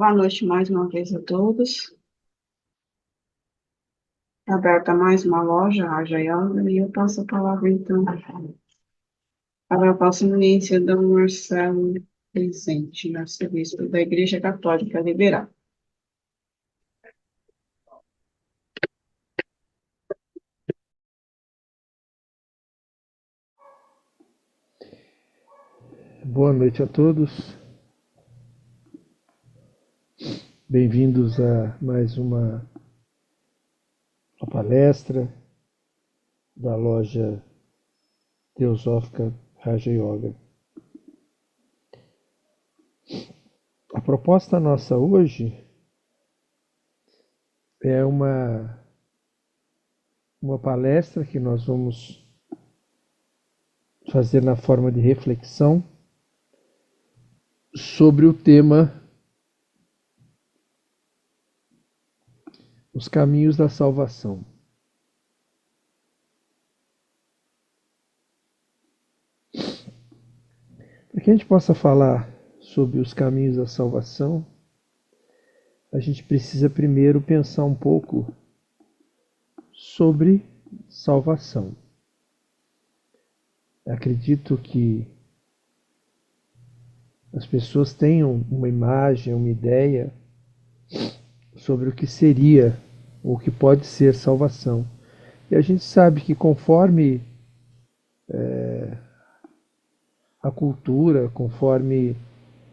Boa noite mais uma vez a todos. Aberta mais uma loja, a Yoga, e eu passo a palavra então para a vossa eminência, Dom Marcelo Vicente, arcebispo da Igreja Católica Liberal. Boa noite a todos. Bem-vindos a mais uma palestra da loja Teosófica Raja Yoga. A proposta nossa hoje é uma palestra que nós vamos fazer na forma de reflexão sobre o tema Os Caminhos da Salvação. Para que a gente possa falar sobre os caminhos da salvação, a gente precisa primeiro pensar um pouco sobre salvação. Acredito que as pessoas tenham uma imagem, uma ideia sobre o que seria ou o que pode ser salvação. E a gente sabe que conforme a cultura, conforme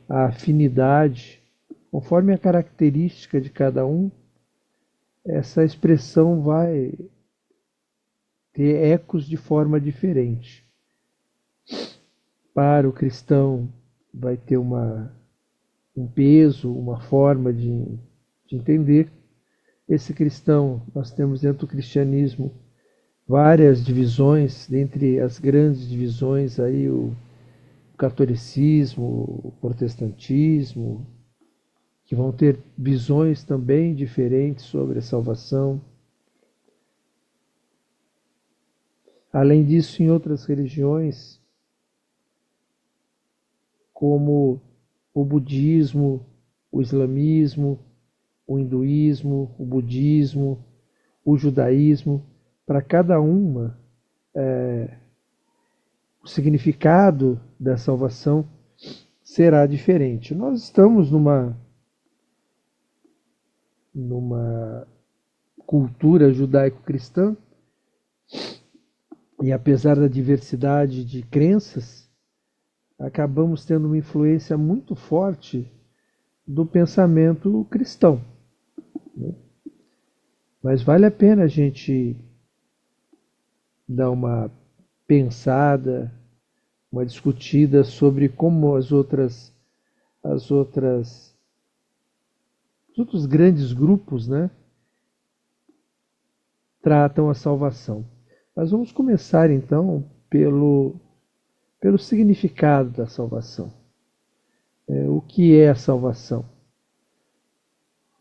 a afinidade, conforme a característica de cada um, essa expressão vai ter ecos de forma diferente. Para o cristão vai ter um peso, uma forma de entender. Esse cristão, nós temos dentro do cristianismo várias divisões, dentre as grandes divisões aí o catolicismo, o protestantismo, que vão ter visões também diferentes sobre a salvação. Além disso, em outras religiões, como o budismo, o islamismo, o hinduísmo, o budismo, o judaísmo, para cada uma, o significado da salvação será diferente. Nós estamos numa cultura judaico-cristã e apesar da diversidade de crenças, acabamos tendo uma influência muito forte do pensamento cristão. Mas vale a pena a gente dar uma pensada, uma discutida sobre como as outras, os outros grandes grupos, né, tratam a salvação. Mas vamos começar então pelo significado da salvação. O que é a salvação?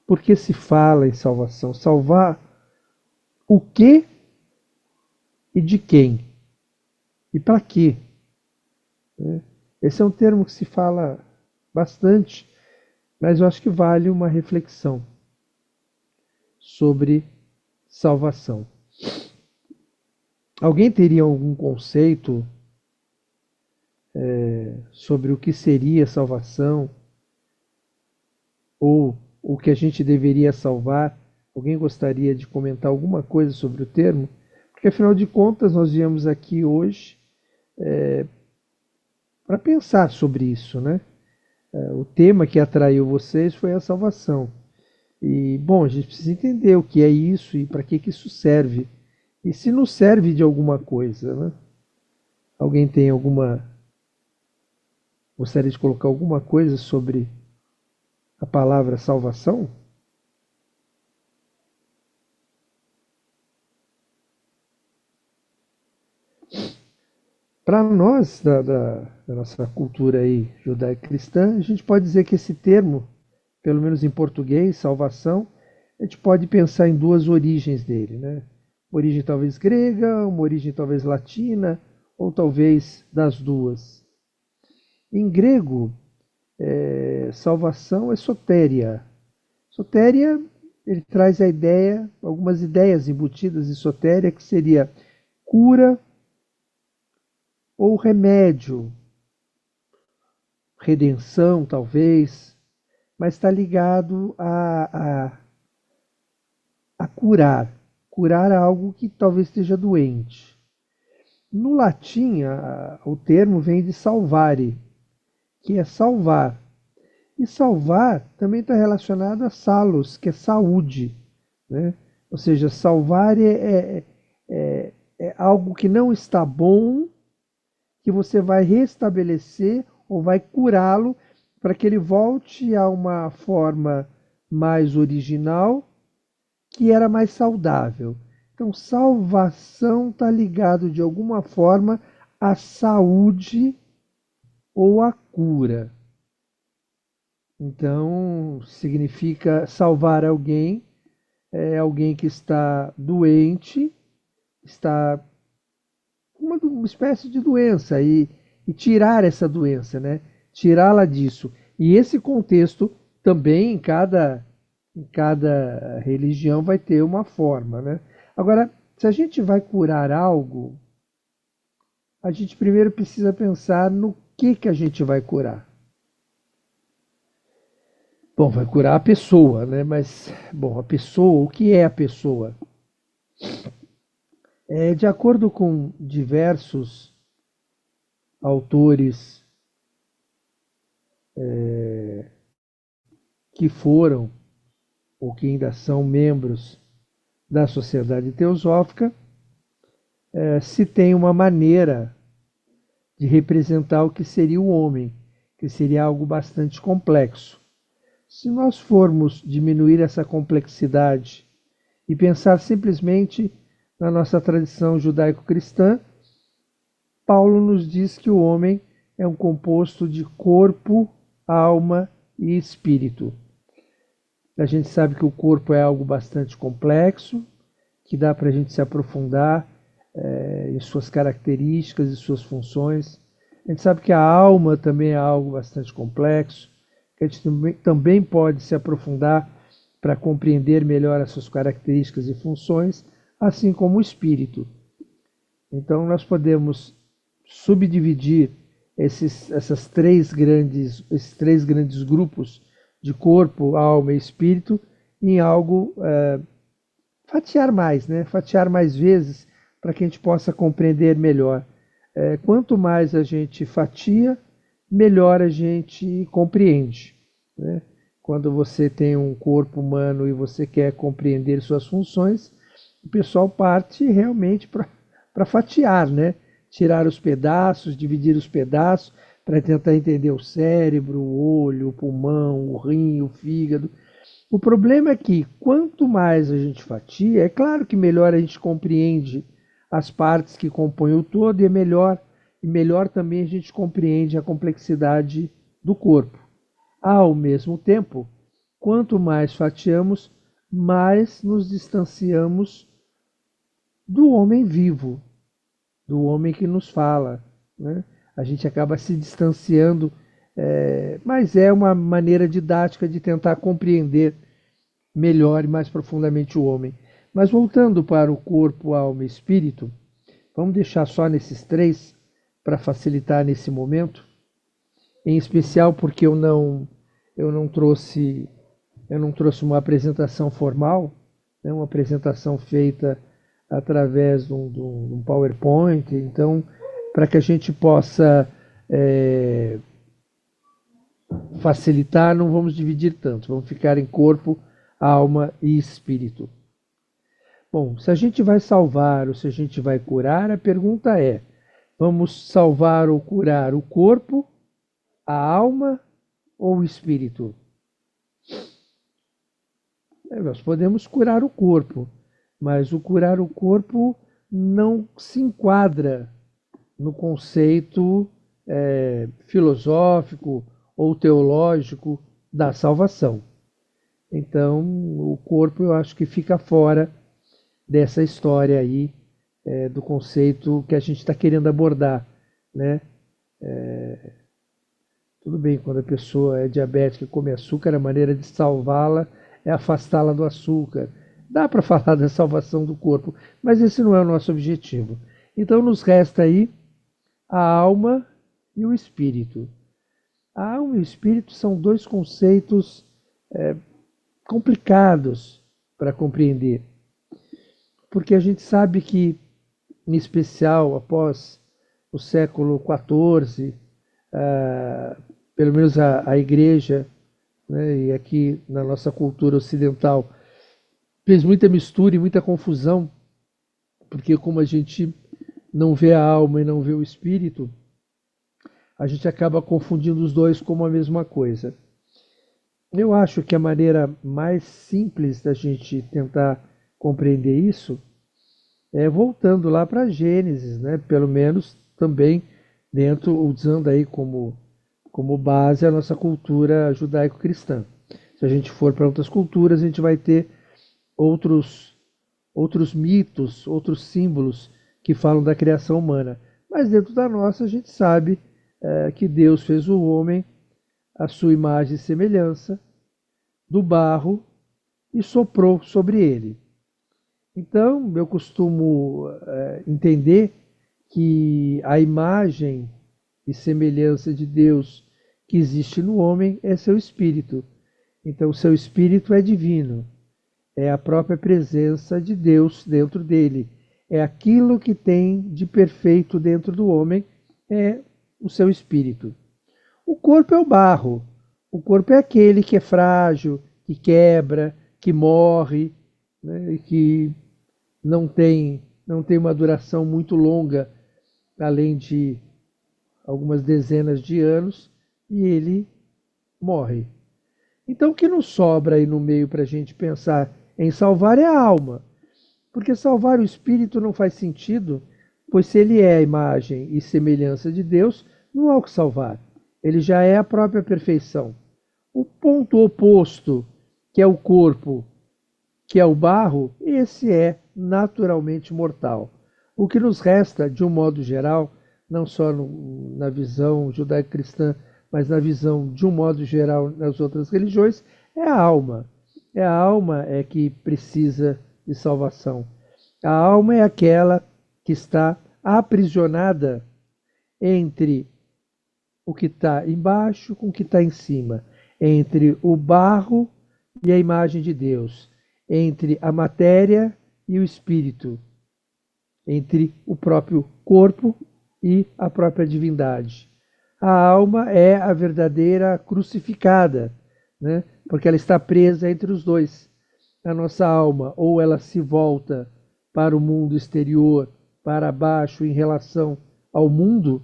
Por que se fala em salvação? Salvar o que e de quem? E para quê? Esse é um termo que se fala bastante, mas eu acho que vale uma reflexão sobre salvação. Alguém teria algum conceito sobre o que seria salvação ou o que a gente deveria salvar? Alguém gostaria de comentar alguma coisa sobre o termo? Porque afinal de contas nós viemos aqui hoje para pensar sobre isso, né? O tema que atraiu vocês foi a salvação. E, bom, a gente precisa entender o que é isso e para que isso serve. E se nos serve de alguma coisa, né? Alguém tem alguma. Gostaria de colocar alguma coisa sobre a palavra salvação? Para nós, da nossa cultura aí judaico-cristã, a gente pode dizer que esse termo, pelo menos em português, salvação, a gente pode pensar em duas origens dele, né? Uma origem talvez grega, uma origem talvez latina, ou talvez das duas. Em grego, salvação é sotéria. Sotéria, ele traz a ideia, algumas ideias embutidas em sotéria, que seria cura ou remédio, redenção talvez, mas está ligado a curar. Curar algo que talvez esteja doente. No latim, o termo vem de salvare, que é salvar. E salvar também está relacionado a salus, que é saúde. Né? Ou seja, salvar é algo que não está bom, que você vai restabelecer ou vai curá-lo para que ele volte a uma forma mais original, que era mais saudável. Então, salvação está ligado de alguma forma à saúde ou à cura. Então, significa salvar alguém, é alguém que está doente, está com uma espécie de doença e tirar essa doença, né? Tirá-la disso. E esse contexto também em cada religião vai ter uma forma, né? Agora, se a gente vai curar algo, a gente primeiro precisa pensar no que a gente vai curar. Bom, vai curar a pessoa, né? Mas, bom, a pessoa, o que é a pessoa? De acordo com diversos autores que foram ou que ainda são membros da Sociedade Teosófica, se tem uma maneira de representar o que seria o homem, que seria algo bastante complexo. Se nós formos diminuir essa complexidade e pensar simplesmente na nossa tradição judaico-cristã, Paulo nos diz que o homem é um composto de corpo, alma e espírito. A gente sabe que o corpo é algo bastante complexo, que dá para a gente se aprofundar em suas características e suas funções. A gente sabe que a alma também é algo bastante complexo, que a gente também pode se aprofundar para compreender melhor as suas características e funções, assim como o espírito. Então, nós podemos subdividir esses três grandes grupos de corpo, alma e espírito em algo, fatiar mais, né? Fatiar mais vezes para que a gente possa compreender melhor. Quanto mais a gente fatia, melhor a gente compreende. Né? Quando você tem um corpo humano e você quer compreender suas funções, o pessoal parte realmente para fatiar, né? Tirar os pedaços, dividir os pedaços, para tentar entender o cérebro, o olho, o pulmão, o rim, o fígado. O problema é que quanto mais a gente fatia, é claro que melhor a gente compreende as partes que compõem o todo e melhor também a gente compreende a complexidade do corpo. Ao mesmo tempo, quanto mais fatiamos, mais nos distanciamos do homem vivo, do homem que nos fala. Né? A gente acaba se distanciando, mas é uma maneira didática de tentar compreender melhor e mais profundamente o homem. Mas voltando para o corpo, alma e espírito, vamos deixar só nesses três para facilitar nesse momento, em especial porque eu não trouxe uma apresentação formal, né, uma apresentação feita através de um PowerPoint. Então, para que a gente possa facilitar, não vamos dividir tanto, vamos ficar em corpo, alma e espírito. Bom, se a gente vai salvar ou se a gente vai curar, a pergunta é: vamos salvar ou curar o corpo, a alma ou o espírito? Nós podemos curar o corpo, mas o curar o corpo não se enquadra no conceito filosófico ou teológico da salvação. Então, o corpo eu acho que fica fora dessa história aí, do conceito que a gente está querendo abordar, né? Tudo bem, quando a pessoa é diabética e come açúcar, a maneira de salvá-la é afastá-la do açúcar. Dá para falar da salvação do corpo, mas esse não é o nosso objetivo. Então nos resta aí a alma e o espírito. A alma e o espírito são dois conceitos complicados para compreender, porque a gente sabe que, em especial após o século XIV, pelo menos a igreja, né, e aqui na nossa cultura ocidental, fez muita mistura e muita confusão, porque como a gente não vê a alma e não vê o espírito, a gente acaba confundindo os dois como a mesma coisa. Eu acho que a maneira mais simples da gente tentar compreender isso é voltando lá para Gênesis, né? Pelo menos também dentro, usando aí como base a nossa cultura judaico-cristã. Se a gente for para outras culturas, a gente vai ter outros, outros mitos, outros símbolos que falam da criação humana. Mas dentro da nossa, a gente sabe que Deus fez o homem à sua imagem e semelhança, do barro, e soprou sobre ele. Então, eu costumo entender que a imagem e semelhança de Deus que existe no homem é seu espírito. Então, seu espírito é divino, é a própria presença de Deus dentro dele. É aquilo que tem de perfeito dentro do homem, é o seu espírito. O corpo é o barro. O corpo é aquele que é frágil, que quebra, que morre, né, e que não tem uma duração muito longa, além de algumas dezenas de anos, e ele morre. Então, o que nos sobra aí no meio para a gente pensar em salvar é a alma, porque salvar o espírito não faz sentido, pois se ele é a imagem e semelhança de Deus, não há o que salvar. Ele já é a própria perfeição. O ponto oposto, que é o corpo, que é o barro, esse é naturalmente mortal. O que nos resta, de um modo geral, não só na visão judaico-cristã, mas na visão de um modo geral nas outras religiões, é a alma. É a alma que precisa de salvação. A alma é aquela que está aprisionada entre o que está embaixo com o que está em cima, entre o barro e a imagem de Deus, entre a matéria e o espírito, entre o próprio corpo e a própria divindade. A alma é a verdadeira crucificada, né? Porque ela está presa entre os dois. A nossa alma, ou ela se volta para o mundo exterior, para baixo em relação ao mundo,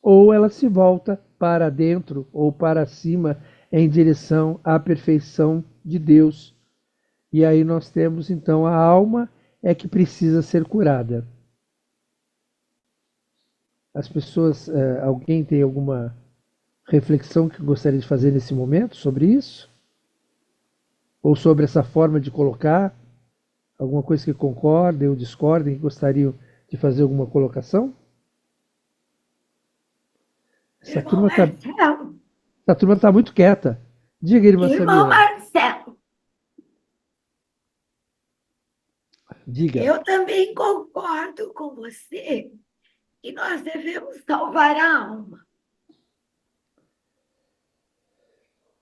ou ela se volta para dentro ou para cima em direção à perfeição de Deus. E aí nós temos então a alma é que precisa ser curada. As pessoas, alguém tem alguma reflexão que gostaria de fazer nesse momento sobre isso? Ou sobre essa forma de colocar? Alguma coisa que concordem ou discordem, que gostariam de fazer alguma colocação? Essa Irmão turma está Marcelo, essa turma tá muito quieta. Diga, irmã irmão Samila. Marcelo, Diga. eu também concordo com você que nós devemos salvar a alma,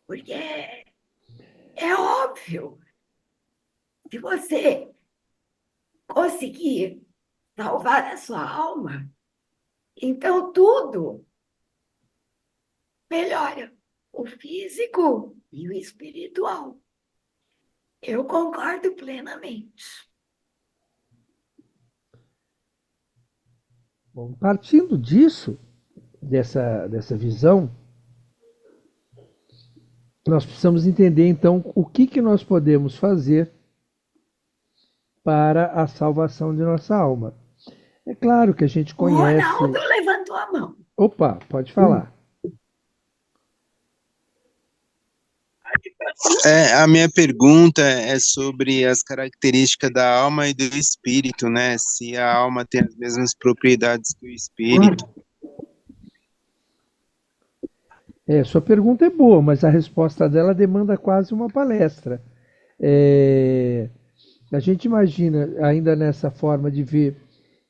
porque é óbvio, se você conseguir salvar a sua alma, então tudo melhora, o físico e o espiritual. Eu concordo plenamente. Bom, partindo disso, dessa visão, nós precisamos entender então o que nós podemos fazer para a salvação de nossa alma. É claro que a gente O conhece. Ronaldo levantou a mão. Opa, pode falar. A minha pergunta é sobre as características da alma e do espírito, né? Se a alma tem as mesmas propriedades que o espírito. Sua pergunta é boa, mas a resposta dela demanda quase uma palestra. É, a gente imagina, ainda nessa forma de ver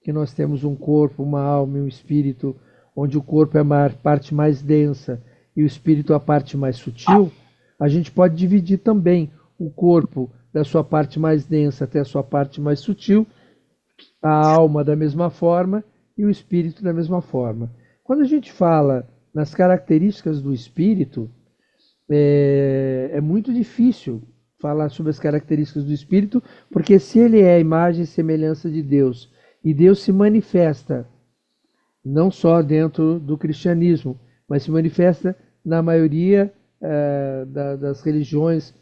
que nós temos um corpo, uma alma e um espírito, onde o corpo é a parte mais densa e o espírito a parte mais sutil, a gente pode dividir também o corpo da sua parte mais densa até a sua parte mais sutil, a alma da mesma forma e o espírito da mesma forma. Quando a gente fala nas características do espírito, é muito difícil falar sobre as características do espírito, porque se ele é a imagem e semelhança de Deus, e Deus se manifesta não só dentro do cristianismo, mas se manifesta na maioria das religiões,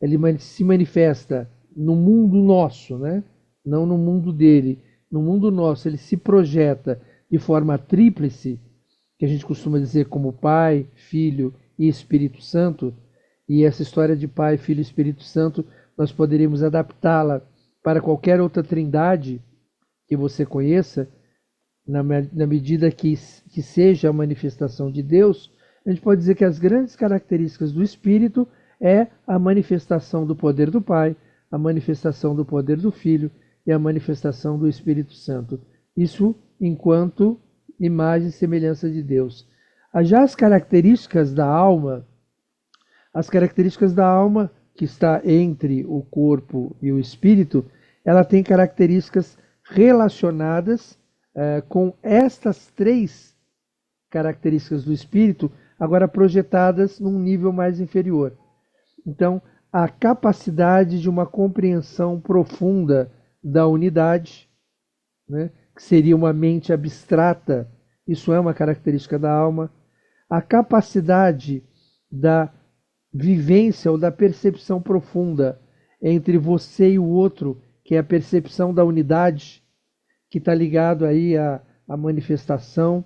ele se manifesta no mundo nosso, né? Não no mundo dele. No mundo nosso, ele se projeta de forma tríplice, que a gente costuma dizer como Pai, Filho e Espírito Santo, e essa história de Pai, Filho e Espírito Santo, nós poderíamos adaptá-la para qualquer outra trindade que você conheça, na medida que seja a manifestação de Deus. A gente pode dizer que as grandes características do Espírito é a manifestação do poder do Pai, a manifestação do poder do Filho e a manifestação do Espírito Santo. Isso enquanto imagem e semelhança de Deus. Já as características da alma, que está entre o corpo e o espírito, ela tem características relacionadas com estas três características do espírito, agora projetadas num nível mais inferior. Então, a capacidade de uma compreensão profunda da unidade, né, que seria uma mente abstrata, isso é uma característica da alma. A capacidade da vivência ou da percepção profunda entre você e o outro, que é a percepção da unidade, que está ligado aí à manifestação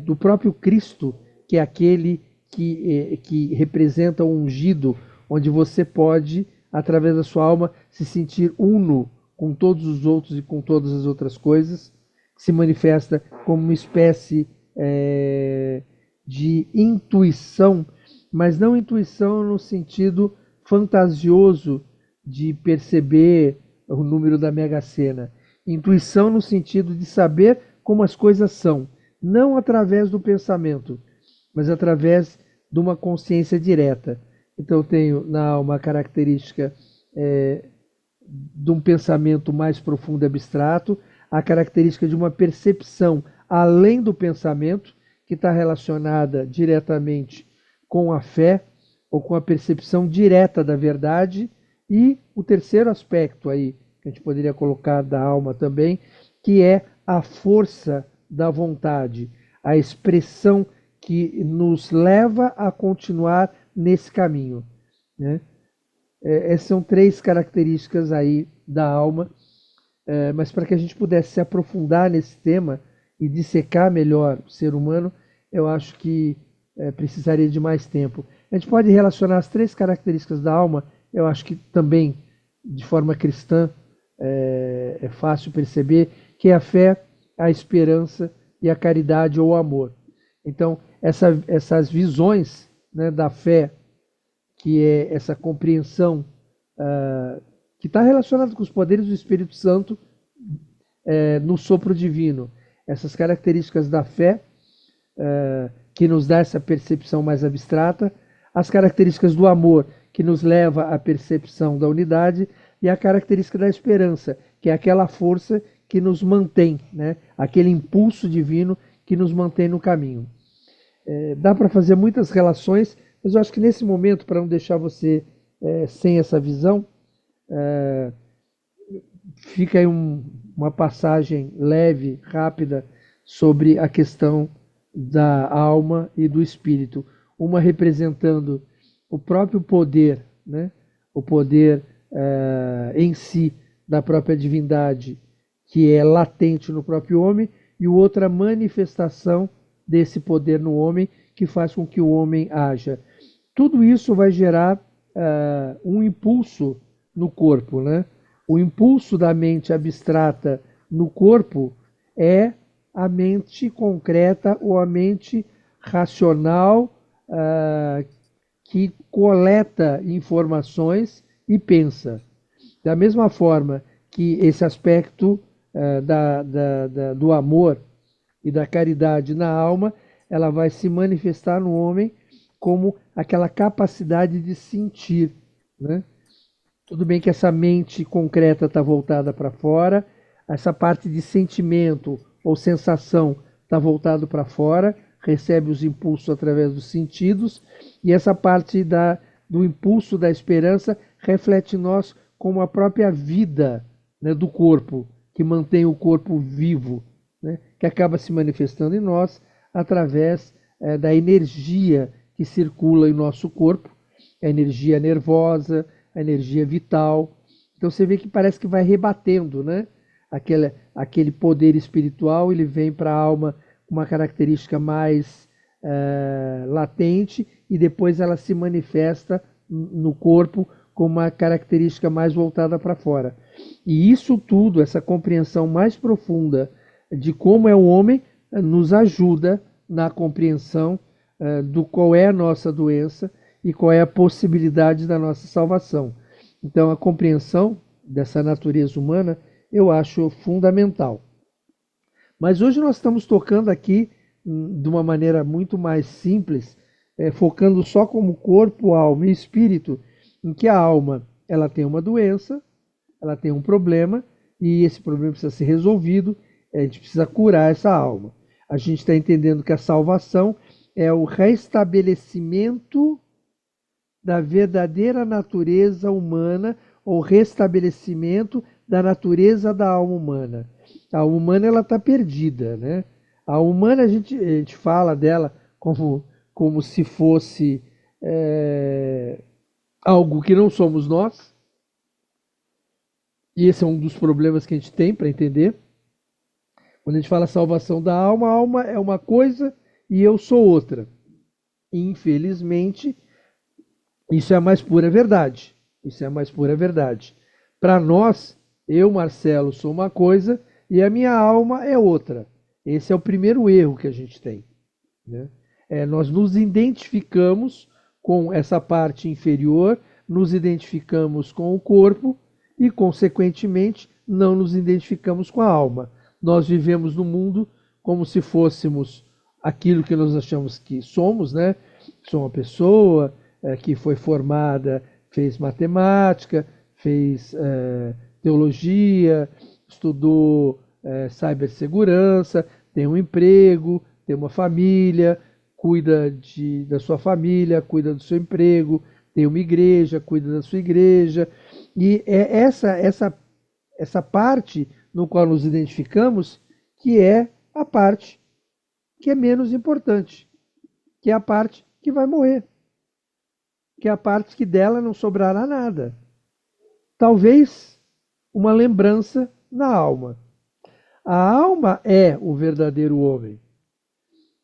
do próprio Cristo, que é aquele que representa o ungido, onde você pode, através da sua alma, se sentir uno com todos os outros e com todas as outras coisas, que se manifesta como uma espécie de intuição, mas não intuição no sentido fantasioso de perceber o número da Mega Sena. Intuição no sentido de saber como as coisas são, não através do pensamento, mas através de uma consciência direta. Então eu tenho na alma a característica de um pensamento mais profundo e abstrato, a característica de uma percepção além do pensamento, que está relacionada diretamente com a fé, ou com a percepção direta da verdade, e o terceiro aspecto aí, que a gente poderia colocar da alma também, que é a força da vontade, a expressão que nos leva a continuar nesse caminho, né? Essas são três características aí da alma, mas para que a gente pudesse se aprofundar nesse tema e dissecar melhor o ser humano, eu acho que precisaria de mais tempo. A gente pode relacionar as três características da alma, eu acho que também, de forma cristã, é fácil perceber, que é a fé, a esperança e a caridade ou o amor. Então, essas visões, né, da fé, que é essa compreensão que está relacionada com os poderes do Espírito Santo no sopro divino. Essas características da fé, que nos dá essa percepção mais abstrata, as características do amor, que nos leva à percepção da unidade, e a característica da esperança, que é aquela força que nos mantém, né? Aquele impulso divino que nos mantém no caminho. Dá para fazer muitas relações, mas eu acho que nesse momento, para não deixar você sem essa visão, fica aí uma passagem leve, rápida, sobre a questão da alma e do espírito. Uma representando o próprio poder, né? O poder em si da própria divindade, que é latente no próprio homem, e o outro a manifestação desse poder no homem, que faz com que o homem haja. Tudo isso vai gerar um impulso no corpo, né? O impulso da mente abstrata no corpo é a mente concreta ou a mente racional ah, que coleta informações e pensa. Da mesma forma que esse aspecto do amor e da caridade na alma, ela vai se manifestar no homem como aquela capacidade de sentir, né? Tudo bem que essa mente concreta está voltada para fora, essa parte de sentimento ou sensação está voltado para fora, recebe os impulsos através dos sentidos, e essa parte do impulso da esperança reflete em nós como a própria vida, né, do corpo, que mantém o corpo vivo, né, que acaba se manifestando em nós através da energia que circula em nosso corpo, a energia nervosa, a energia vital. Então você vê que parece que vai rebatendo, né? Aquele poder espiritual, ele vem para a alma com uma característica mais latente, e depois ela se manifesta no corpo com uma característica mais voltada para fora. E isso tudo, essa compreensão mais profunda de como é o homem, nos ajuda na compreensão do qual é a nossa doença e qual é a possibilidade da nossa salvação. Então, a compreensão dessa natureza humana eu acho fundamental. Mas hoje nós estamos tocando aqui de uma maneira muito mais simples, focando só como corpo, alma e espírito, em que a alma ela tem uma doença, ela tem um problema, e esse problema precisa ser resolvido, a gente precisa curar essa alma. A gente está entendendo que a salvação é o restabelecimento da verdadeira natureza humana, ou restabelecimento da natureza da alma humana. A alma humana ela está perdida, né? A alma humana a gente fala dela como se fosse algo que não somos nós. E esse é um dos problemas que a gente tem para entender. Quando a gente fala salvação da alma, a alma é uma coisa e eu sou outra. Infelizmente, isso é a mais pura verdade. Isso é a mais pura verdade. Para nós, eu, Marcelo, sou uma coisa e a minha alma é outra. Esse é o primeiro erro que a gente tem, né? Nós nos identificamos com essa parte inferior, nos identificamos com o corpo e, consequentemente, não nos identificamos com a alma. Nós vivemos no mundo como se fôssemos aquilo que nós achamos que somos, né? Sou uma pessoa que foi formada, fez matemática, fez teologia, estudou cibersegurança, tem um emprego, tem uma família, cuida da sua família, cuida do seu emprego, tem uma igreja, cuida da sua igreja. E é essa parte no qual nos identificamos que é a parte que é menos importante, que é a parte que vai morrer, que é a parte que dela não sobrará nada. Talvez uma lembrança na alma. A alma é o verdadeiro homem.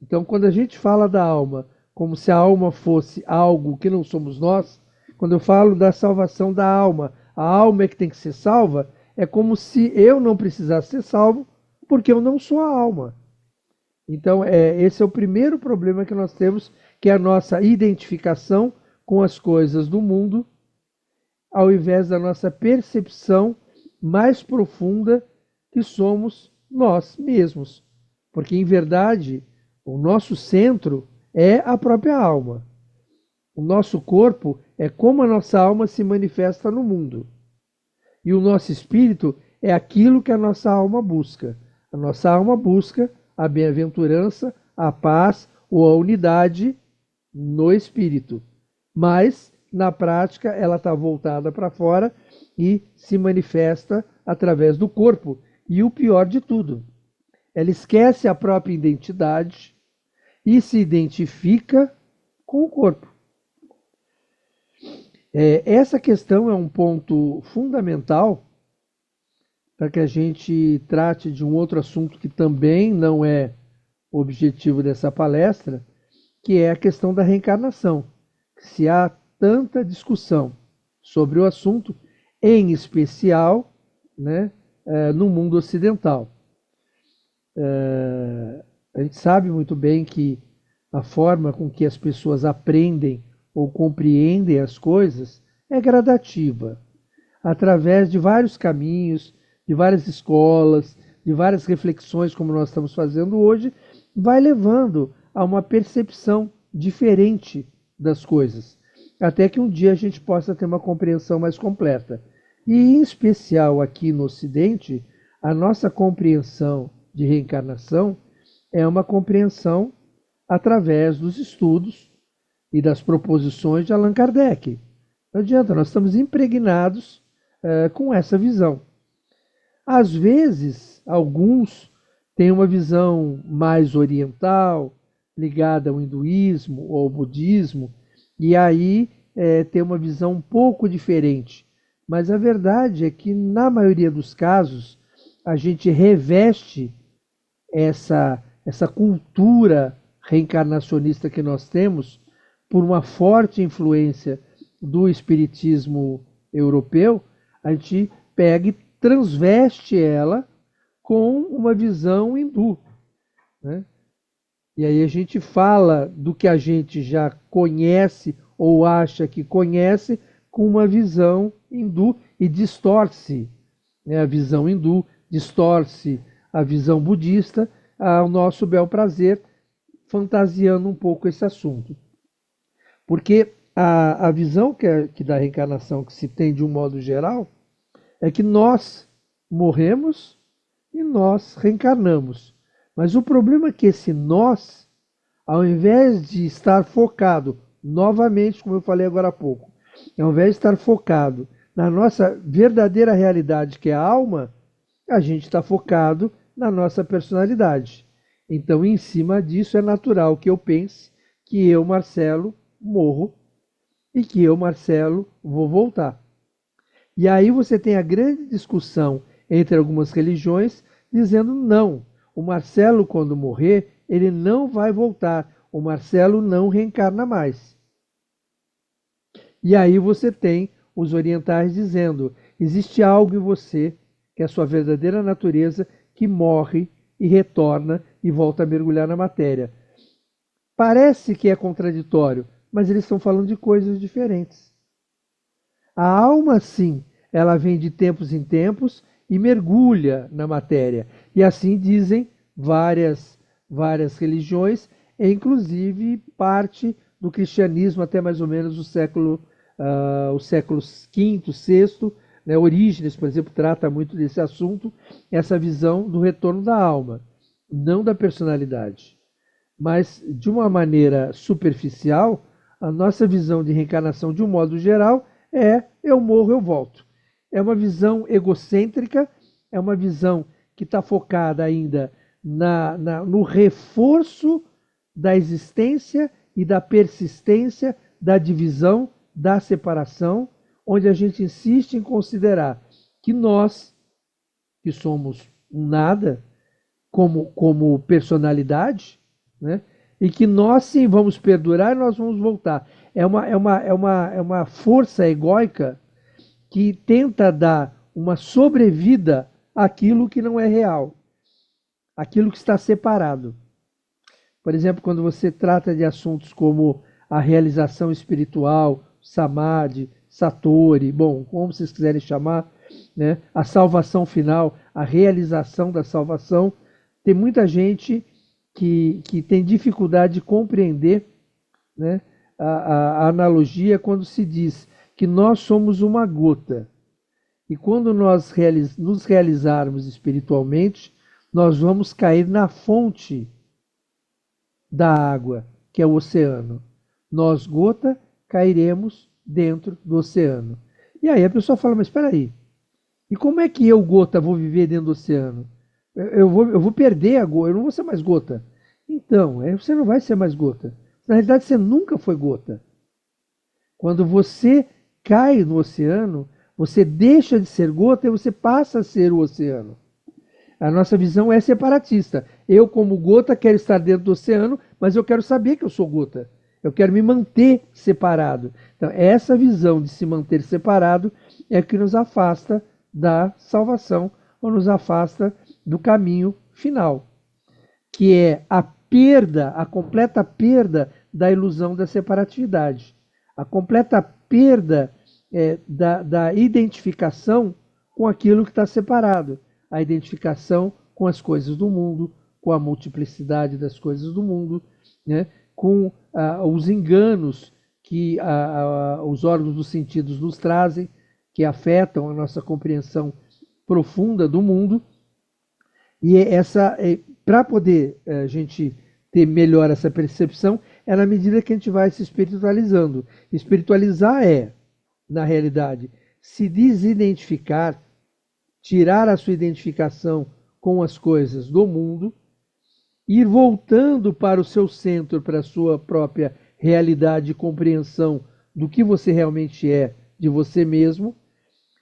Então, quando a gente fala da alma como se a alma fosse algo que não somos nós, quando eu falo da salvação da alma, a alma é que tem que ser salva, é como se eu não precisasse ser salvo, porque eu não sou a alma. Então, esse é o primeiro problema que nós temos, que é a nossa identificação com as coisas do mundo, ao invés da nossa percepção mais profunda que somos nós mesmos. Porque, em verdade, o nosso centro é a própria alma. O nosso corpo é como a nossa alma se manifesta no mundo. E o nosso espírito é aquilo que a nossa alma busca. A nossa alma busca a bem-aventurança, a paz ou a unidade no espírito. Mas, na prática, ela está voltada para fora e se manifesta através do corpo. E o pior de tudo, ela esquece a própria identidade e se identifica com o corpo. Essa questão é um ponto fundamental para que a gente trate de um outro assunto que também não é objetivo dessa palestra, que é a questão da reencarnação. Se há tanta discussão sobre o assunto, em especial, né, no mundo ocidental. A gente sabe muito bem que a forma com que as pessoas aprendem ou compreendem as coisas é gradativa, através de vários caminhos, de várias escolas, de várias reflexões, como nós estamos fazendo hoje, vai levando a uma percepção diferente das coisas, até que um dia a gente possa ter uma compreensão mais completa. E, em especial aqui no Ocidente, a nossa compreensão de reencarnação é uma compreensão através dos estudos e das proposições de Allan Kardec. Não adianta, nós estamos impregnados com essa visão. Às vezes, alguns têm uma visão mais oriental, ligada ao hinduísmo ou ao budismo, e aí tem uma visão um pouco diferente. Mas a verdade é que, na maioria dos casos, a gente reveste essa cultura reencarnacionista que nós temos por uma forte influência do espiritismo europeu. A gente pega e transveste ela com uma visão hindu, né? E aí a gente fala do que a gente já conhece ou acha que conhece com uma visão hindu e distorce, né, a visão hindu, distorce a visão budista ao nosso bel prazer, fantasiando um pouco esse assunto. Porque a visão que da reencarnação que se tem de um modo geral é que nós morremos e nós reencarnamos. Mas o problema é que esse nós, ao invés de estar focado, novamente, como eu falei agora há pouco, ao invés de estar focado na nossa verdadeira realidade, que é a alma, a gente está focado na nossa personalidade. Então, em cima disso, é natural que eu pense que eu, Marcelo, morro e que eu, Marcelo, vou voltar. E aí você tem a grande discussão entre algumas religiões dizendo não, o Marcelo, quando morrer, ele não vai voltar, o Marcelo não reencarna mais. E aí você tem os orientais dizendo, existe algo em você, que é a sua verdadeira natureza, que morre e retorna e volta a mergulhar na matéria. Parece que é contraditório, mas eles estão falando de coisas diferentes. A alma, sim, ela vem de tempos em tempos e mergulha na matéria. E assim dizem várias religiões, e inclusive parte do cristianismo até mais ou menos os séculos V, VI, né? Orígenes, por exemplo, trata muito desse assunto, essa visão do retorno da alma, não da personalidade. Mas, de uma maneira superficial, a nossa visão de reencarnação, de um modo geral, é eu morro, eu volto. É uma visão egocêntrica, é uma visão que está focada ainda no reforço da existência e da persistência da divisão, da separação, onde a gente insiste em considerar que nós, que somos um nada, como personalidade, né? E que nós sim vamos perdurar e nós vamos voltar. É uma força egóica que tenta dar uma sobrevida àquilo que não é real, aquilo que está separado. Por exemplo, quando você trata de assuntos como a realização espiritual, samadhi, satori, bom, como vocês quiserem chamar, né? A salvação final, a realização da salvação, tem muita gente que tem dificuldade de compreender, né, a analogia quando se diz que nós somos uma gota. E quando nós nos realizarmos espiritualmente, nós vamos cair na fonte da água, que é o oceano. Nós, gota, cairemos dentro do oceano. E aí a pessoa fala, mas espera aí, e como é que eu, gota, vou viver dentro do oceano? Eu vou perder a gota, eu não vou ser mais gota. Então, você não vai ser mais gota. Na realidade, você nunca foi gota. Quando você cai no oceano, você deixa de ser gota e você passa a ser o oceano. A nossa visão é separatista. Eu, como gota, quero estar dentro do oceano, mas eu quero saber que eu sou gota. Eu quero me manter separado. Então, essa visão de se manter separado é que nos afasta da salvação ou nos afasta do caminho final, que é a perda, a completa perda da ilusão da separatividade, a completa perda da identificação com aquilo que está separado, a identificação com as coisas do mundo, com a multiplicidade das coisas do mundo, né? Com os enganos que os órgãos dos sentidos nos trazem, que afetam a nossa compreensão profunda do mundo. E para poder a gente ter melhor essa percepção, é na medida que a gente vai se espiritualizando. Espiritualizar na realidade, se desidentificar, tirar a sua identificação com as coisas do mundo, ir voltando para o seu centro, para a sua própria realidade e compreensão do que você realmente é, de você mesmo,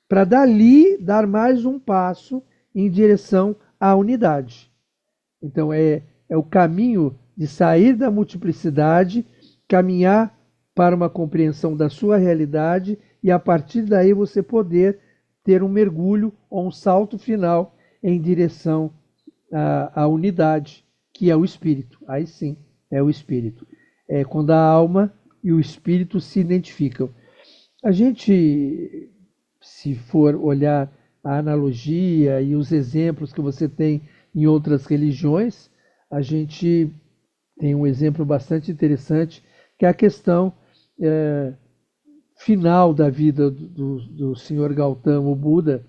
para dali dar mais um passo em direção à unidade. Então é o caminho de sair da multiplicidade, caminhar para uma compreensão da sua realidade e a partir daí você poder ter um mergulho ou um salto final em direção à unidade, que é o espírito. Aí sim, é o espírito. É quando a alma e o espírito se identificam. A gente, se for olhar a analogia e os exemplos que você tem em outras religiões, a gente tem um exemplo bastante interessante, que é a questão final da vida do senhor Gautama, o Buda,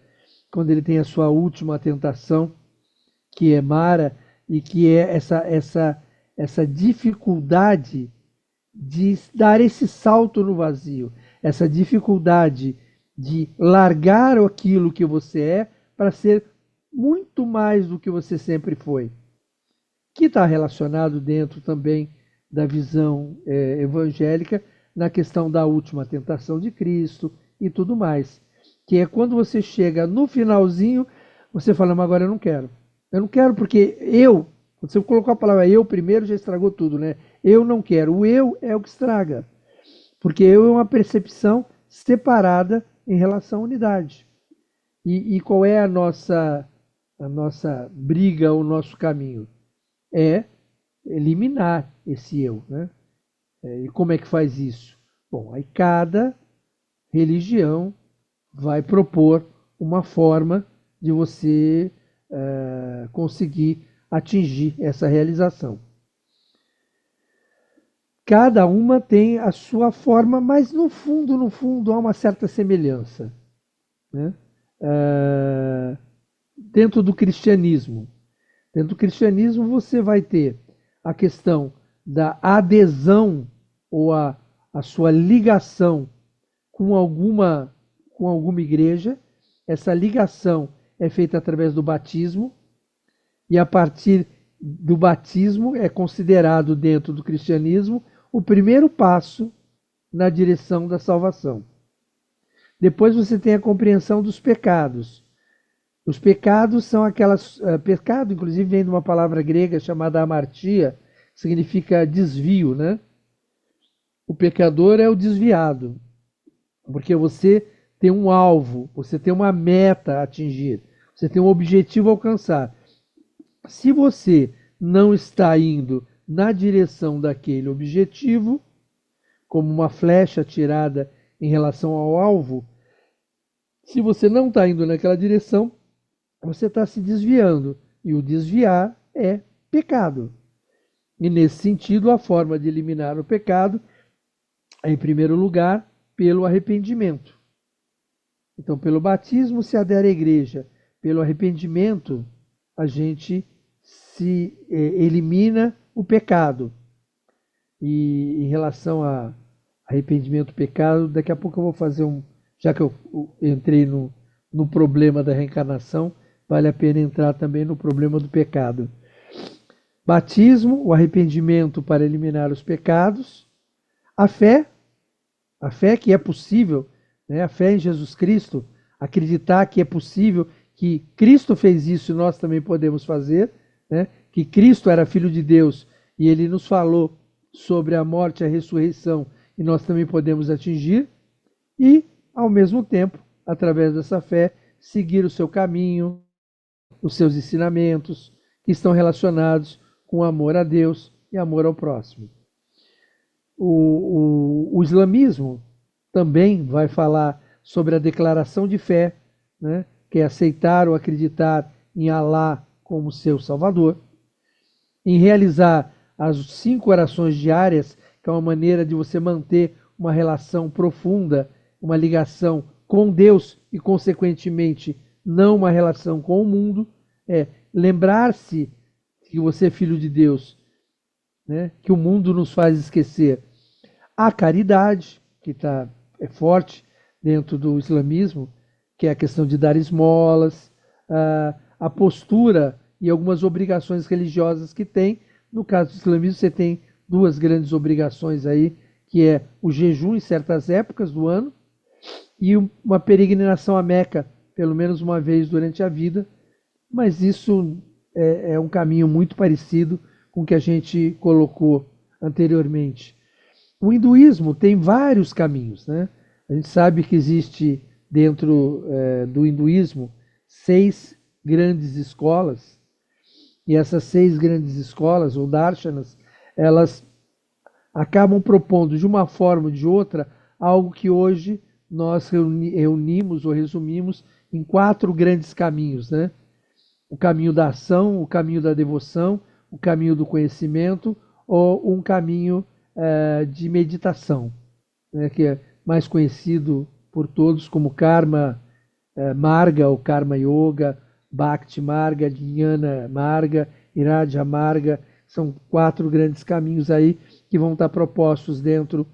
quando ele tem a sua última tentação, que é Mara, e que é essa dificuldade de dar esse salto no vazio, essa dificuldade de largar aquilo que você é para ser muito mais do que você sempre foi, que está relacionado dentro também da visão evangélica na questão da última tentação de Cristo e tudo mais, que é quando você chega no finalzinho, você fala, mas agora eu não quero. Eu não quero porque você colocou a palavra eu primeiro, já estragou tudo, né? Eu não quero. O eu é o que estraga. Porque eu é uma percepção separada em relação à unidade. E qual é a nossa briga, o nosso caminho? É eliminar esse eu, né? E como é que faz isso? Bom, aí cada religião vai propor uma forma de você conseguir atingir essa realização. Cada uma tem a sua forma, mas no fundo, há uma certa semelhança, né? Dentro do cristianismo. Dentro do cristianismo você vai ter a questão da adesão ou a sua ligação com alguma igreja. Essa ligação é feita através do batismo e a partir do batismo é considerado dentro do cristianismo o primeiro passo na direção da salvação. Depois você tem a compreensão dos pecados. Os pecados são pecado, inclusive, vem de uma palavra grega chamada amartia, que significa desvio, né? O pecador é o desviado, porque você tem um alvo, você tem uma meta a atingir, você tem um objetivo a alcançar. Se você não está indo na direção daquele objetivo, como uma flecha atirada em relação ao alvo, se você não está indo naquela direção, você está se desviando. E o desviar é pecado. E nesse sentido, a forma de eliminar o pecado é, em primeiro lugar, pelo arrependimento. Então, pelo batismo se adere à igreja. Pelo arrependimento, a gente se elimina o pecado. E em relação a arrependimento, pecado, daqui a pouco eu vou fazer já que eu entrei no problema da reencarnação, vale a pena entrar também no problema do pecado. Batismo, o arrependimento para eliminar os pecados. A fé que é possível, né? A fé em Jesus Cristo, acreditar que é possível, que Cristo fez isso e nós também podemos fazer, né? Que Cristo era Filho de Deus e Ele nos falou sobre a morte e a ressurreição e nós também podemos atingir e, ao mesmo tempo, através dessa fé, seguir o seu caminho, os seus ensinamentos que estão relacionados com amor a Deus e amor ao próximo. O islamismo também vai falar sobre a declaração de fé, né, que é aceitar ou acreditar em Alá como seu Salvador, em realizar as 5 orações diárias, que é uma maneira de você manter uma relação profunda, uma ligação com Deus e, consequentemente, não uma relação com o mundo, lembrar-se que você é filho de Deus, né, que o mundo nos faz esquecer. A caridade, que é forte dentro do islamismo, que é a questão de dar esmolas, a postura e algumas obrigações religiosas que tem. No caso do islamismo, você tem 2 grandes obrigações aí, que é o jejum em certas épocas do ano e uma peregrinação a Meca, pelo menos uma vez durante a vida, mas isso é um caminho muito parecido com o que a gente colocou anteriormente. O hinduísmo tem vários caminhos, né? A gente sabe que existe dentro do hinduísmo 6 grandes escolas, e essas 6 grandes escolas, ou darshanas, elas acabam propondo de uma forma ou de outra algo que hoje nós reunimos ou resumimos em 4 grandes caminhos, né? O caminho da ação, o caminho da devoção, o caminho do conhecimento ou um caminho de meditação, né, que é mais conhecido por todos como Karma Marga ou Karma Yoga, Bhakti Marga, Jnana Marga, Iraja Marga. São 4 grandes caminhos aí que vão estar propostos dentro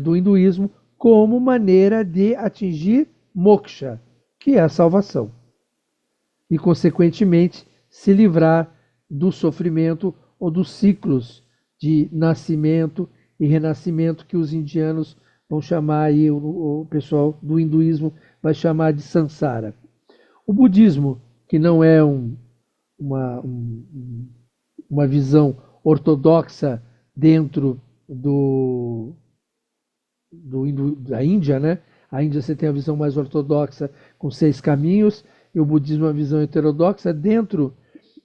do hinduísmo como maneira de atingir moksha, que é a salvação, e, consequentemente, se livrar do sofrimento ou dos ciclos de nascimento e renascimento que os indianos vão chamar, aí, o pessoal do hinduísmo vai chamar de samsara. O budismo, que não é uma visão ortodoxa dentro da Índia, né? A Índia você tem a visão mais ortodoxa com 6 caminhos, e o budismo é uma visão heterodoxa. Dentro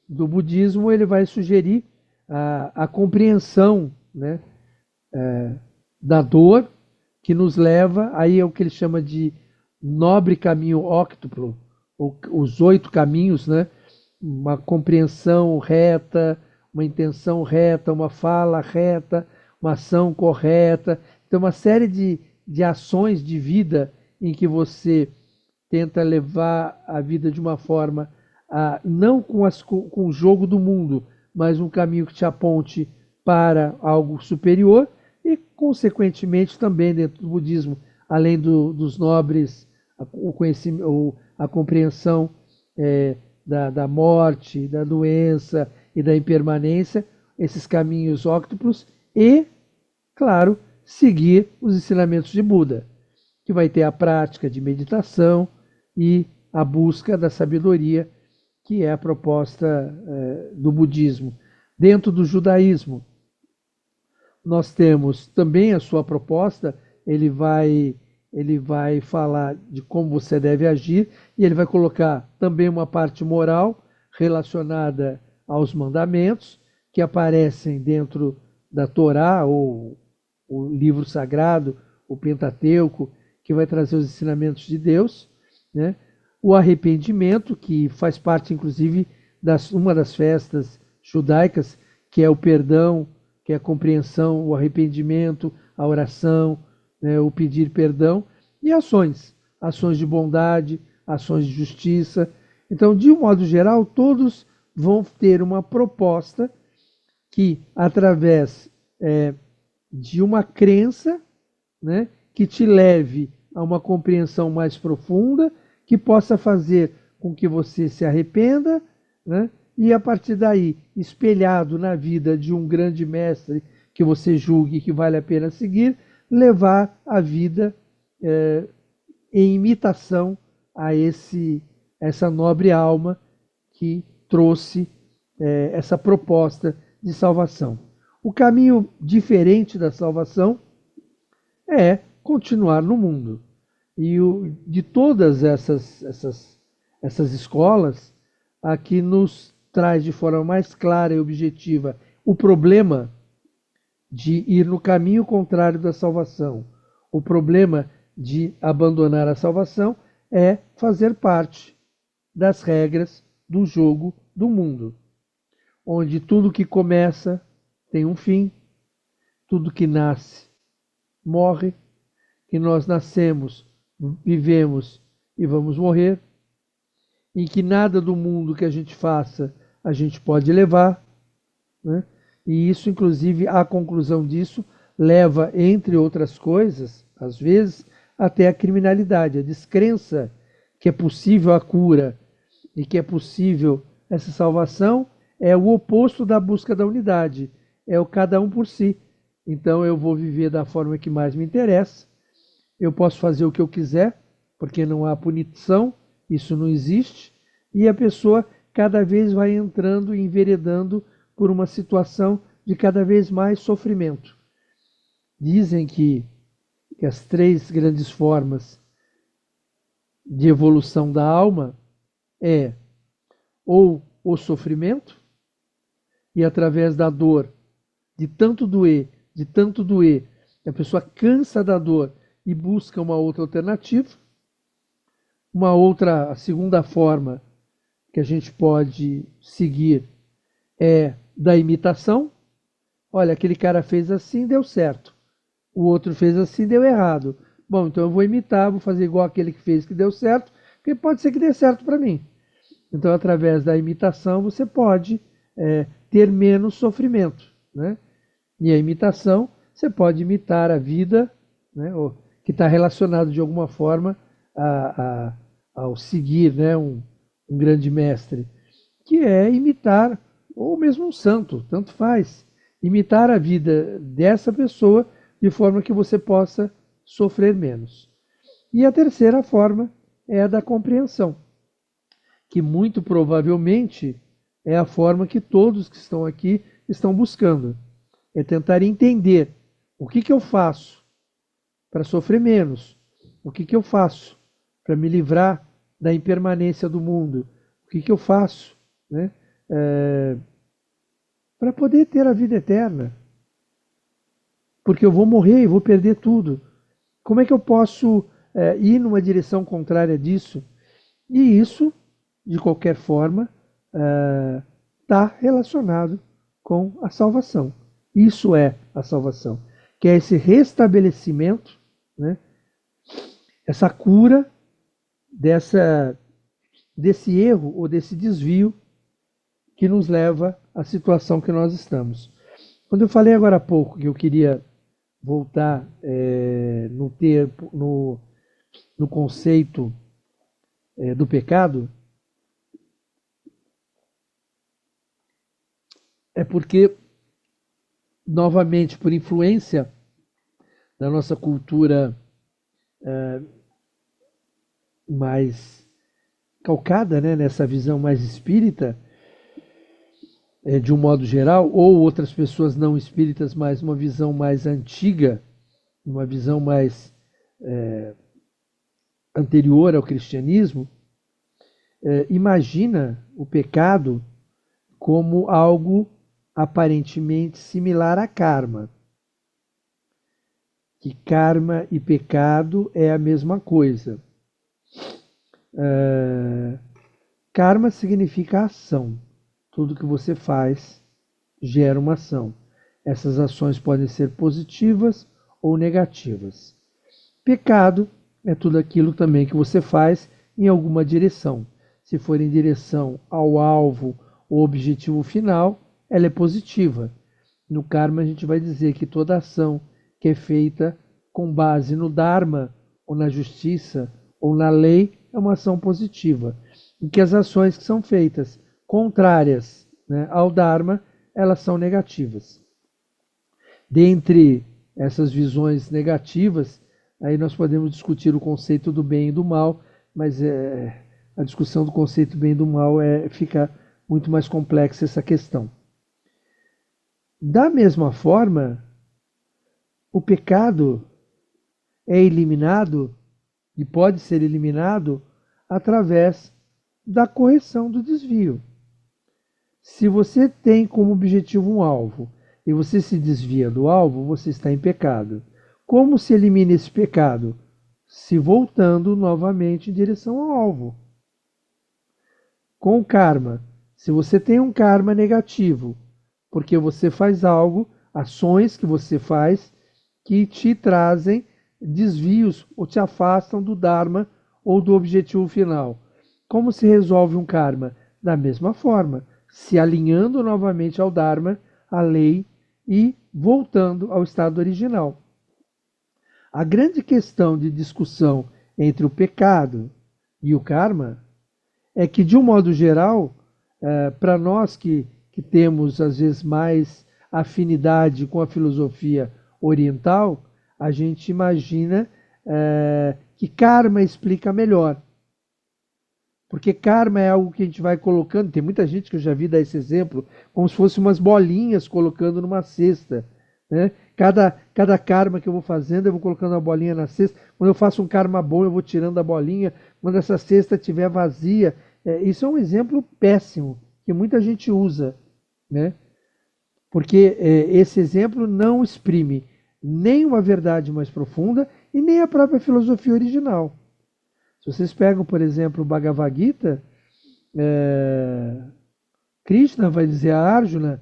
do budismo, ele vai sugerir a compreensão, né, da dor, que nos leva, aí é o que ele chama de nobre caminho óctuplo, os 8 caminhos, né? Uma compreensão reta, uma intenção reta, uma fala reta, uma ação correta. Então, uma série de ações de vida em que você tenta levar a vida de uma forma, não com o jogo do mundo, mas um caminho que te aponte para algo superior e, consequentemente, também dentro do budismo, além dos nobres, o conhecimento, a compreensão da morte, da doença e da impermanência, esses caminhos óctuplos e, claro, seguir os ensinamentos de Buda, que vai ter a prática de meditação e a busca da sabedoria, que é a proposta do budismo. Dentro do judaísmo, nós temos também a sua proposta. Ele vai falar de como você deve agir, e ele vai colocar também uma parte moral relacionada aos mandamentos que aparecem dentro da Torá, ou o livro sagrado, o Pentateuco, que vai trazer os ensinamentos de Deus, né? O arrependimento, que faz parte, inclusive, uma das festas judaicas, que é o perdão, que é a compreensão, o arrependimento, a oração, né, o pedir perdão, e ações de bondade, ações de justiça. Então, de um modo geral, todos vão ter uma proposta que, através de uma crença, né, que te leve a uma compreensão mais profunda, que possa fazer com que você se arrependa, né, e a partir daí, espelhado na vida de um grande mestre que você julgue que vale a pena seguir, levar a vida em imitação a essa nobre alma que trouxe essa proposta de salvação. O caminho diferente da salvação é continuar no mundo. E de todas essas escolas, a que nos traz de forma mais clara e objetiva o problema de ir no caminho contrário da salvação. O problema de abandonar a salvação é fazer parte das regras do jogo do mundo, onde tudo que começa tem um fim, tudo que nasce morre, que nós nascemos, vivemos e vamos morrer, em que nada do mundo que a gente faça a gente pode levar, né? E isso, inclusive, a conclusão disso leva, entre outras coisas, às vezes, até a criminalidade, a descrença que é possível a cura e que é possível essa salvação é o oposto da busca da unidade, é o cada um por si. Então eu vou viver da forma que mais me interessa, eu posso fazer o que eu quiser, porque não há punição, isso não existe, e a pessoa cada vez vai entrando e enveredando por uma situação de cada vez mais sofrimento. Dizem que as 3 grandes formas de evolução da alma é ou o sofrimento, e através da dor, de tanto doer, a pessoa cansa da dor e busca uma outra alternativa. A segunda forma que a gente pode seguir é da imitação. Olha, aquele cara fez assim, deu certo. O outro fez assim, deu errado. Bom, então eu vou imitar, vou fazer igual aquele que fez que deu certo, porque pode ser que dê certo para mim. Então, através da imitação, você pode ter menos sofrimento, né? E a imitação, você pode imitar a vida, né, que está relacionado de alguma forma ao seguir, né, um grande mestre, que é imitar, ou mesmo um santo, tanto faz, imitar a vida dessa pessoa de forma que você possa sofrer menos. E a terceira forma é a da compreensão, que muito provavelmente é a forma que todos que estão aqui estão buscando. É tentar entender o que eu faço para sofrer menos, o que eu faço para me livrar da impermanência do mundo, o que eu faço, né, para poder ter a vida eterna. Porque eu vou morrer e vou perder tudo. Como é que eu posso ir numa direção contrária disso? E isso, de qualquer forma, está relacionado com a salvação. Isso é a salvação, que é esse restabelecimento, né? Essa cura desse erro ou desse desvio que nos leva à situação que nós estamos. Quando eu falei agora há pouco que eu queria voltar no conceito do pecado, é porque, novamente, por influência da nossa cultura mais calcada, né, nessa visão mais espírita, de um modo geral, ou outras pessoas não espíritas, mas uma visão mais antiga, uma visão mais anterior ao cristianismo, imagina o pecado como algo aparentemente similar a karma. Que karma e pecado é a mesma coisa. Karma significa ação. Tudo que você faz gera uma ação. Essas ações podem ser positivas ou negativas. Pecado é tudo aquilo também que você faz em alguma direção. Se for em direção ao alvo ou objetivo final, ela é positiva. No karma a gente vai dizer que toda ação que é feita com base no Dharma, ou na justiça, ou na lei, é uma ação positiva. E que as ações que são feitas contrárias, né, ao Dharma, elas são negativas. Dentre essas visões negativas, aí nós podemos discutir o conceito do bem e do mal, mas a discussão do conceito do bem e do mal fica muito mais complexa essa questão. Da mesma forma, o pecado é eliminado e pode ser eliminado através da correção do desvio. Se você tem como objetivo um alvo e você se desvia do alvo, você está em pecado. Como se elimina esse pecado? Se voltando novamente em direção ao alvo. Com o karma, se você tem um karma negativo, porque você faz algo, ações que você faz que te trazem desvios ou te afastam do Dharma ou do objetivo final. Como se resolve um karma? Da mesma forma, se alinhando novamente ao Dharma, à lei e voltando ao estado original. A grande questão de discussão entre o pecado e o karma é que, de um modo geral, para nós que temos, às vezes, mais afinidade com a filosofia oriental, a gente imagina que karma explica melhor. Porque karma é algo que a gente vai colocando, tem muita gente que eu já vi dar esse exemplo, como se fosse umas bolinhas colocando numa cesta. Né? Cada karma que eu vou fazendo, eu vou colocando a bolinha na cesta. Quando eu faço um karma bom, eu vou tirando a bolinha. Quando essa cesta estiver vazia. Isso é um exemplo péssimo, que muita gente usa. Né? Porque esse exemplo não exprime nem uma verdade mais profunda e nem a própria filosofia original. Se vocês pegam, por exemplo, o Bhagavad Gita, Krishna vai dizer a Arjuna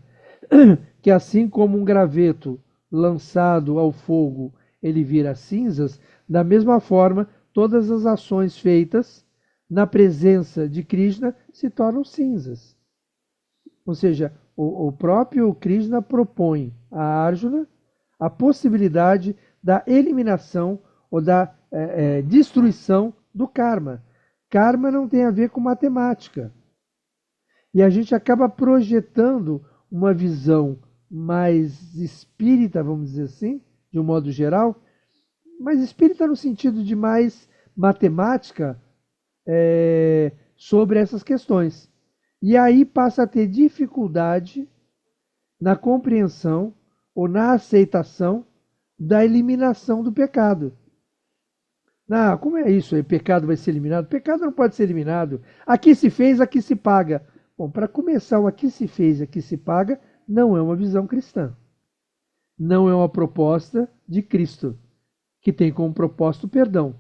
que assim como um graveto lançado ao fogo ele vira cinzas, da mesma forma todas as ações feitas na presença de Krishna se tornam cinzas. Ou seja, o próprio Krishna propõe a Arjuna a possibilidade da eliminação ou da destruição do karma. Karma não tem a ver com matemática. E a gente acaba projetando uma visão mais espírita, vamos dizer assim, de um modo geral, mas espírita no sentido de mais matemática sobre essas questões. E aí passa a ter dificuldade na compreensão ou na aceitação da eliminação do pecado. Ah, como é isso? O pecado vai ser eliminado? O pecado não pode ser eliminado. Aqui se fez, aqui se paga. Bom, para começar, o aqui se fez, aqui se paga, não é uma visão cristã. Não é uma proposta de Cristo, que tem como propósito o perdão,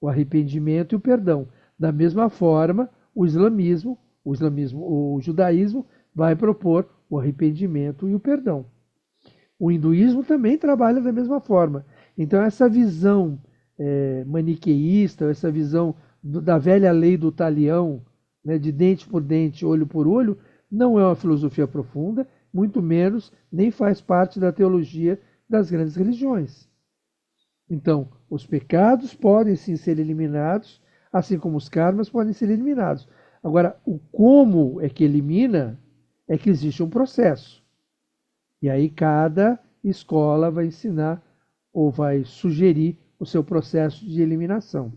o arrependimento e o perdão. Da mesma forma, o judaísmo vai propor o arrependimento e o perdão. O hinduísmo também trabalha da mesma forma. Então, essa visão maniqueísta, essa visão da velha lei do talião, né, de dente por dente, olho por olho, não é uma filosofia profunda, muito menos, nem faz parte da teologia das grandes religiões. Então, os pecados podem sim ser eliminados, assim como os karmas podem ser eliminados. Agora, o como é que elimina é que existe um processo. E aí cada escola vai ensinar ou vai sugerir o seu processo de eliminação.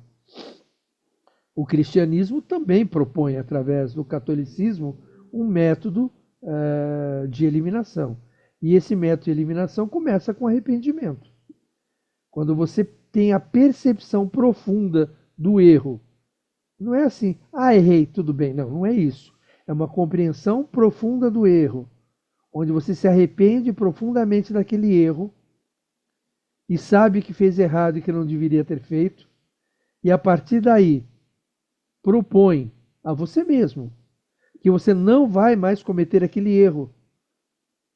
O cristianismo também propõe, através do catolicismo, um método de eliminação. E esse método de eliminação começa com arrependimento. Quando você tem a percepção profunda do erro. Não é assim, errei, tudo bem. Não, não é isso. É uma compreensão profunda do erro, onde você se arrepende profundamente daquele erro e sabe que fez errado e que não deveria ter feito, e a partir daí propõe a você mesmo que você não vai mais cometer aquele erro.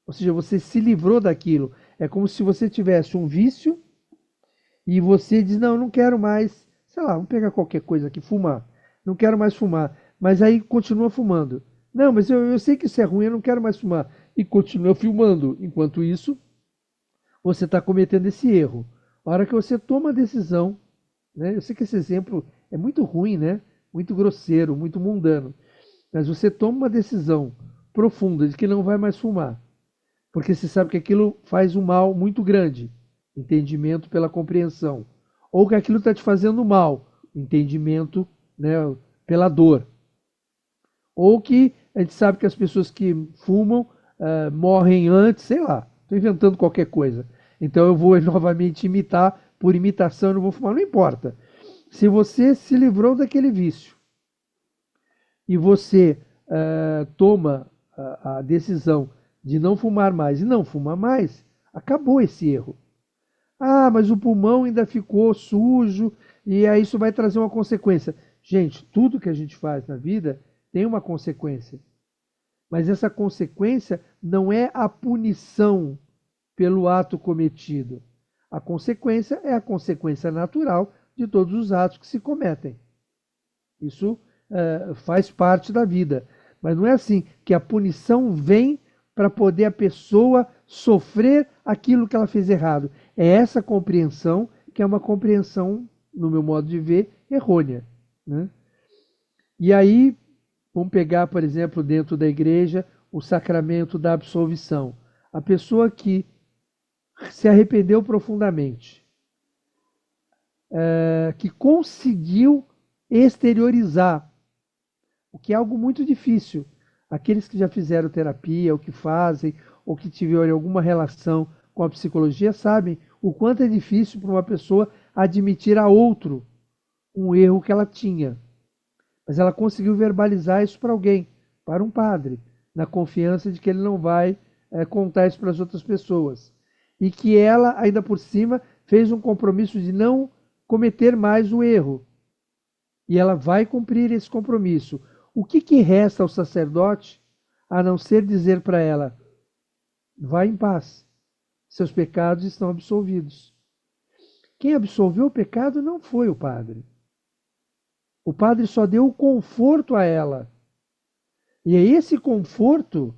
Ou seja, você se livrou daquilo. É como se você tivesse um vício e você diz, não, eu não quero mais, sei lá, vamos pegar qualquer coisa aqui, fumar. Não quero mais fumar. Mas aí continua fumando. Não, mas eu sei que isso é ruim, eu não quero mais fumar. E continua fumando. Enquanto isso, você está cometendo esse erro. A hora que você toma a decisão, né? Eu sei que esse exemplo é muito ruim, né? Muito grosseiro, muito mundano. Mas você toma uma decisão profunda de que não vai mais fumar, porque você sabe que aquilo faz um mal muito grande, entendimento pela compreensão, ou que aquilo está te fazendo mal, entendimento, né, pela dor, ou que a gente sabe que as pessoas que fumam morrem antes, sei lá, estou inventando qualquer coisa. Então eu vou novamente imitar, por imitação eu não vou fumar, não importa. Se você se livrou daquele vício e você toma a decisão de não fumar mais e não fuma mais, acabou esse erro. Ah, mas o pulmão ainda ficou sujo e aí isso vai trazer uma consequência. Gente, tudo que a gente faz na vida tem uma consequência. Mas essa consequência não é a punição pelo ato cometido. A consequência é a consequência natural de todos os atos que se cometem. Isso faz parte da vida. Mas não é assim que a punição vem para poder a pessoa sofrer aquilo que ela fez errado. É essa compreensão que é uma compreensão, no meu modo de ver, errônea, né? E aí, vamos pegar, por exemplo, dentro da igreja, o sacramento da absolvição. A pessoa que se arrependeu profundamente, que conseguiu exteriorizar, o que é algo muito difícil. Aqueles que já fizeram terapia, ou que fazem, ou que tiveram alguma relação com a psicologia, sabem o quanto é difícil para uma pessoa admitir a outro um erro que ela tinha. Mas ela conseguiu verbalizar isso para alguém, para um padre, na confiança de que ele não vai contar isso para as outras pessoas. E que ela, ainda por cima, fez um compromisso de não cometer mais o erro. E ela vai cumprir esse compromisso. O que resta ao sacerdote, a não ser dizer para ela, vá em paz, seus pecados estão absolvidos. Quem absolveu o pecado não foi o padre. O padre só deu o conforto a ela. E é esse conforto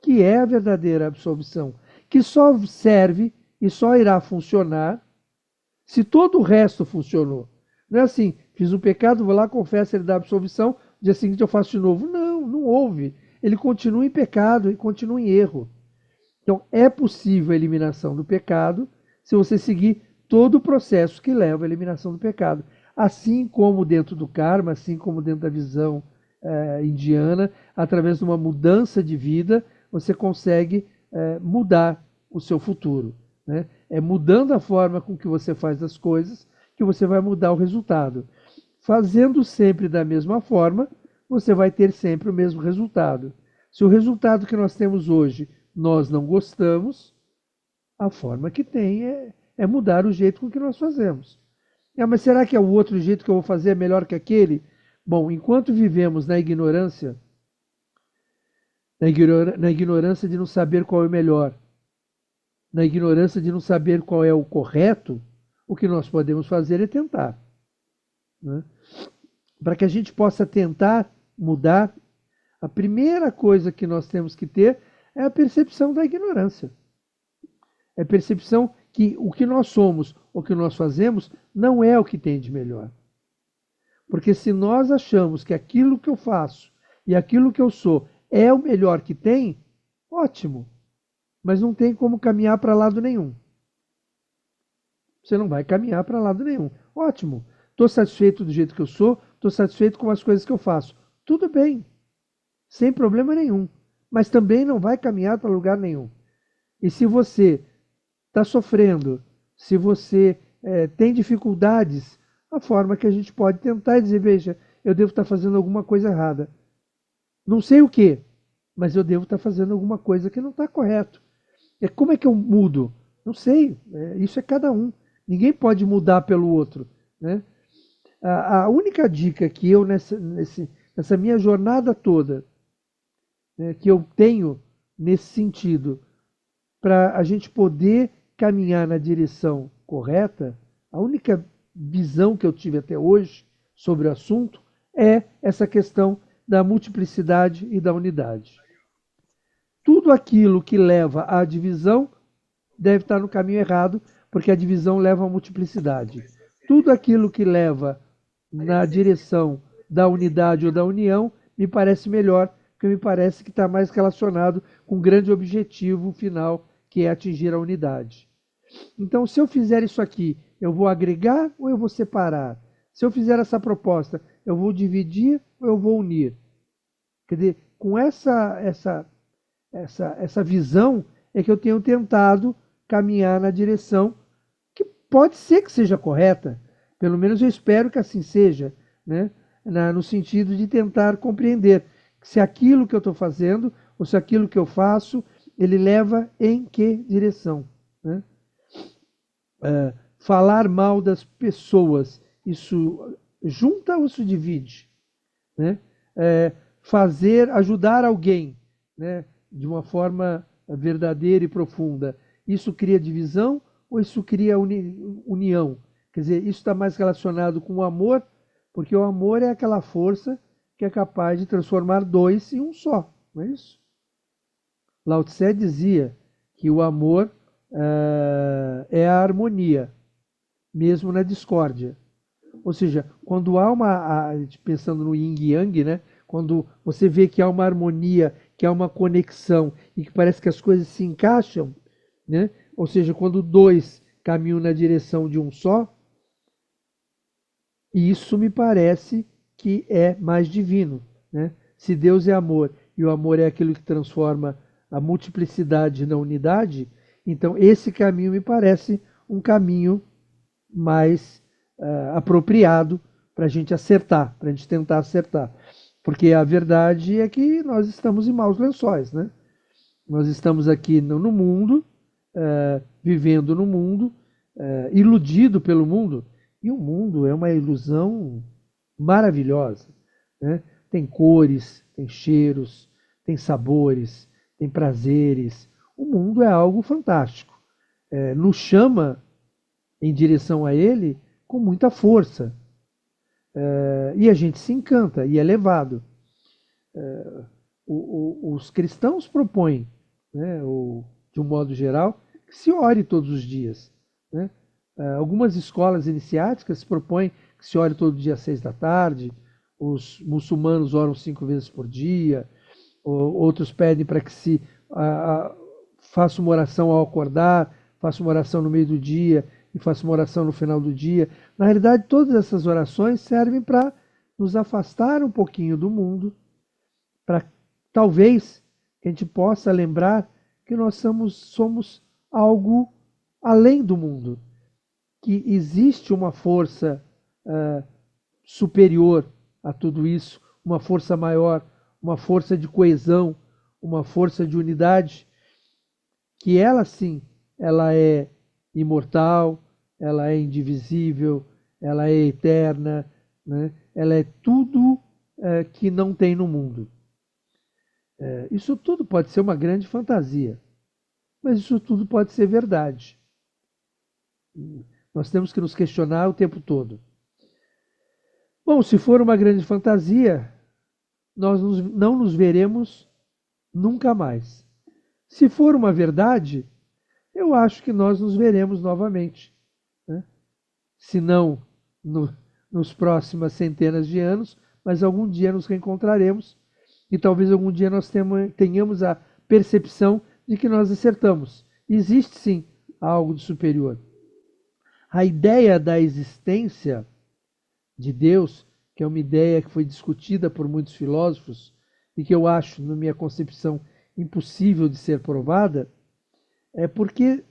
que é a verdadeira absolvição, que só serve e só irá funcionar se todo o resto funcionou. Não é assim, fiz um pecado, vou lá, confesso, ele dá absolvição, no dia seguinte eu faço de novo. Não, não houve. Ele continua em pecado e continua em erro. Então, é possível a eliminação do pecado se você seguir todo o processo que leva à eliminação do pecado. Assim como dentro do karma, assim como dentro da visão indiana, através de uma mudança de vida, você consegue mudar o seu futuro, né? É mudando a forma com que você faz as coisas que você vai mudar o resultado. Fazendo sempre da mesma forma, você vai ter sempre o mesmo resultado. Se o resultado que nós temos hoje nós não gostamos, a forma que tem é mudar o jeito com que nós fazemos. Mas será que é o outro jeito que eu vou fazer é melhor que aquele? Bom, enquanto vivemos na ignorância de não saber qual é o melhor, na ignorância de não saber qual é o correto, o que nós podemos fazer é tentar, né? Para que a gente possa tentar mudar, a primeira coisa que nós temos que ter é a percepção da ignorância. É a percepção que o que nós somos, o que nós fazemos, não é o que tem de melhor. Porque se nós achamos que aquilo que eu faço e aquilo que eu sou é o melhor que tem, ótimo. Mas não tem como caminhar para lado nenhum. Você não vai caminhar para lado nenhum. Ótimo. Estou satisfeito do jeito que eu sou, estou satisfeito com as coisas que eu faço. Tudo bem. Sem problema nenhum. Mas também não vai caminhar para lugar nenhum. E se você está sofrendo, se você tem dificuldades, a forma que a gente pode tentar é dizer, veja, eu devo estar fazendo alguma coisa errada. Não sei o que, mas eu devo estar fazendo alguma coisa que não está correto. Como é que eu mudo? Não sei, isso é cada um. Ninguém pode mudar pelo outro, né? A única dica que eu, nessa minha jornada toda, né, que eu tenho nesse sentido, para a gente poder caminhar na direção correta, a única visão que eu tive até hoje sobre o assunto é essa questão da multiplicidade e da unidade. Tudo aquilo que leva à divisão deve estar no caminho errado, porque a divisão leva à multiplicidade. Tudo aquilo que leva na direção da unidade ou da união me parece melhor, porque me parece que está mais relacionado com o grande objetivo final, que é atingir a unidade. Então, se eu fizer isso aqui, eu vou agregar ou eu vou separar? Se eu fizer essa proposta, eu vou dividir ou eu vou unir? Quer dizer, com essa visão é que eu tenho tentado caminhar na direção que pode ser que seja correta, pelo menos eu espero que assim seja, né? No sentido de tentar compreender se aquilo que eu estou fazendo, ou se aquilo que eu faço, ele leva em que direção, né? Falar mal das pessoas, isso junta ou isso divide, né? Ajudar alguém, né, de uma forma verdadeira e profunda, isso cria divisão ou isso cria união? Quer dizer, isso está mais relacionado com o amor, porque o amor é aquela força que é capaz de transformar dois em um só, não é isso? Lao Tse dizia que o amor é a harmonia, mesmo na discórdia. Ou seja, quando há pensando no yin e yang, né? Quando você vê que há uma harmonia, que há uma conexão e que parece que as coisas se encaixam, né? Ou seja, quando dois caminham na direção de um só, isso me parece que é mais divino, né? Se Deus é amor e o amor é aquilo que transforma a multiplicidade na unidade, então esse caminho me parece um caminho mais apropriado para a gente acertar, para a gente tentar acertar. Porque a verdade é que nós estamos em maus lençóis, né? Nós estamos aqui no mundo, vivendo no mundo, iludido pelo mundo, e o mundo é uma ilusão maravilhosa, né? Tem cores, tem cheiros, tem sabores, tem prazeres. O mundo é algo fantástico. Nos chama em direção a ele com muita força. E a gente se encanta e é levado. Os cristãos propõem, né, de um modo geral, que se ore todos os dias, né? Algumas escolas iniciáticas propõem que se ore todo dia às 6 da tarde, os muçulmanos oram 5 vezes por dia, outros pedem para que se faça uma oração ao acordar, faça uma oração no meio do dia e faça uma oração no final do dia. Na realidade, todas essas orações servem para nos afastar um pouquinho do mundo, para talvez a gente possa lembrar que nós somos algo além do mundo, que existe uma força superior a tudo isso, uma força maior, uma força de coesão, uma força de unidade, que ela sim, ela é imortal, ela é indivisível, ela é eterna, né? Ela é tudo que não tem no mundo. Isso tudo pode ser uma grande fantasia, mas isso tudo pode ser verdade. Nós temos que nos questionar o tempo todo. Bom, se for uma grande fantasia, nós não nos veremos nunca mais. Se for uma verdade, eu acho que nós nos veremos novamente, né? Se não nos próximas centenas de anos, mas algum dia nos reencontraremos e talvez algum dia nós tenhamos a percepção de que nós acertamos. Existe sim algo de superior. A ideia da existência de Deus, que é uma ideia que foi discutida por muitos filósofos e que eu acho, na minha concepção, impossível de ser provada, é porque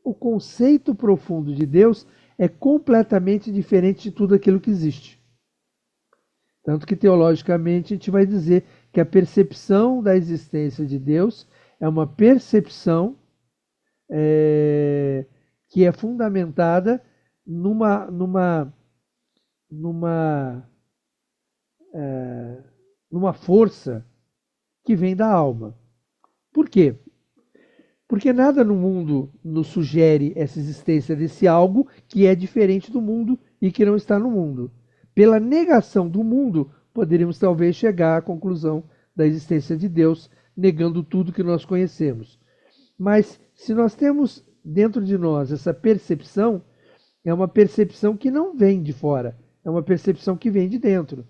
o conceito profundo de Deus é completamente diferente de tudo aquilo que existe. Tanto que, teologicamente, a gente vai dizer que a percepção da existência de Deus é uma percepção que é fundamentada numa força que vem da alma. Por quê? Porque nada no mundo nos sugere essa existência desse algo que é diferente do mundo e que não está no mundo. Pela negação do mundo, poderíamos talvez chegar à conclusão da existência de Deus, negando tudo que nós conhecemos. Mas se nós temos dentro de nós essa percepção, é uma percepção que não vem de fora, é uma percepção que vem de dentro.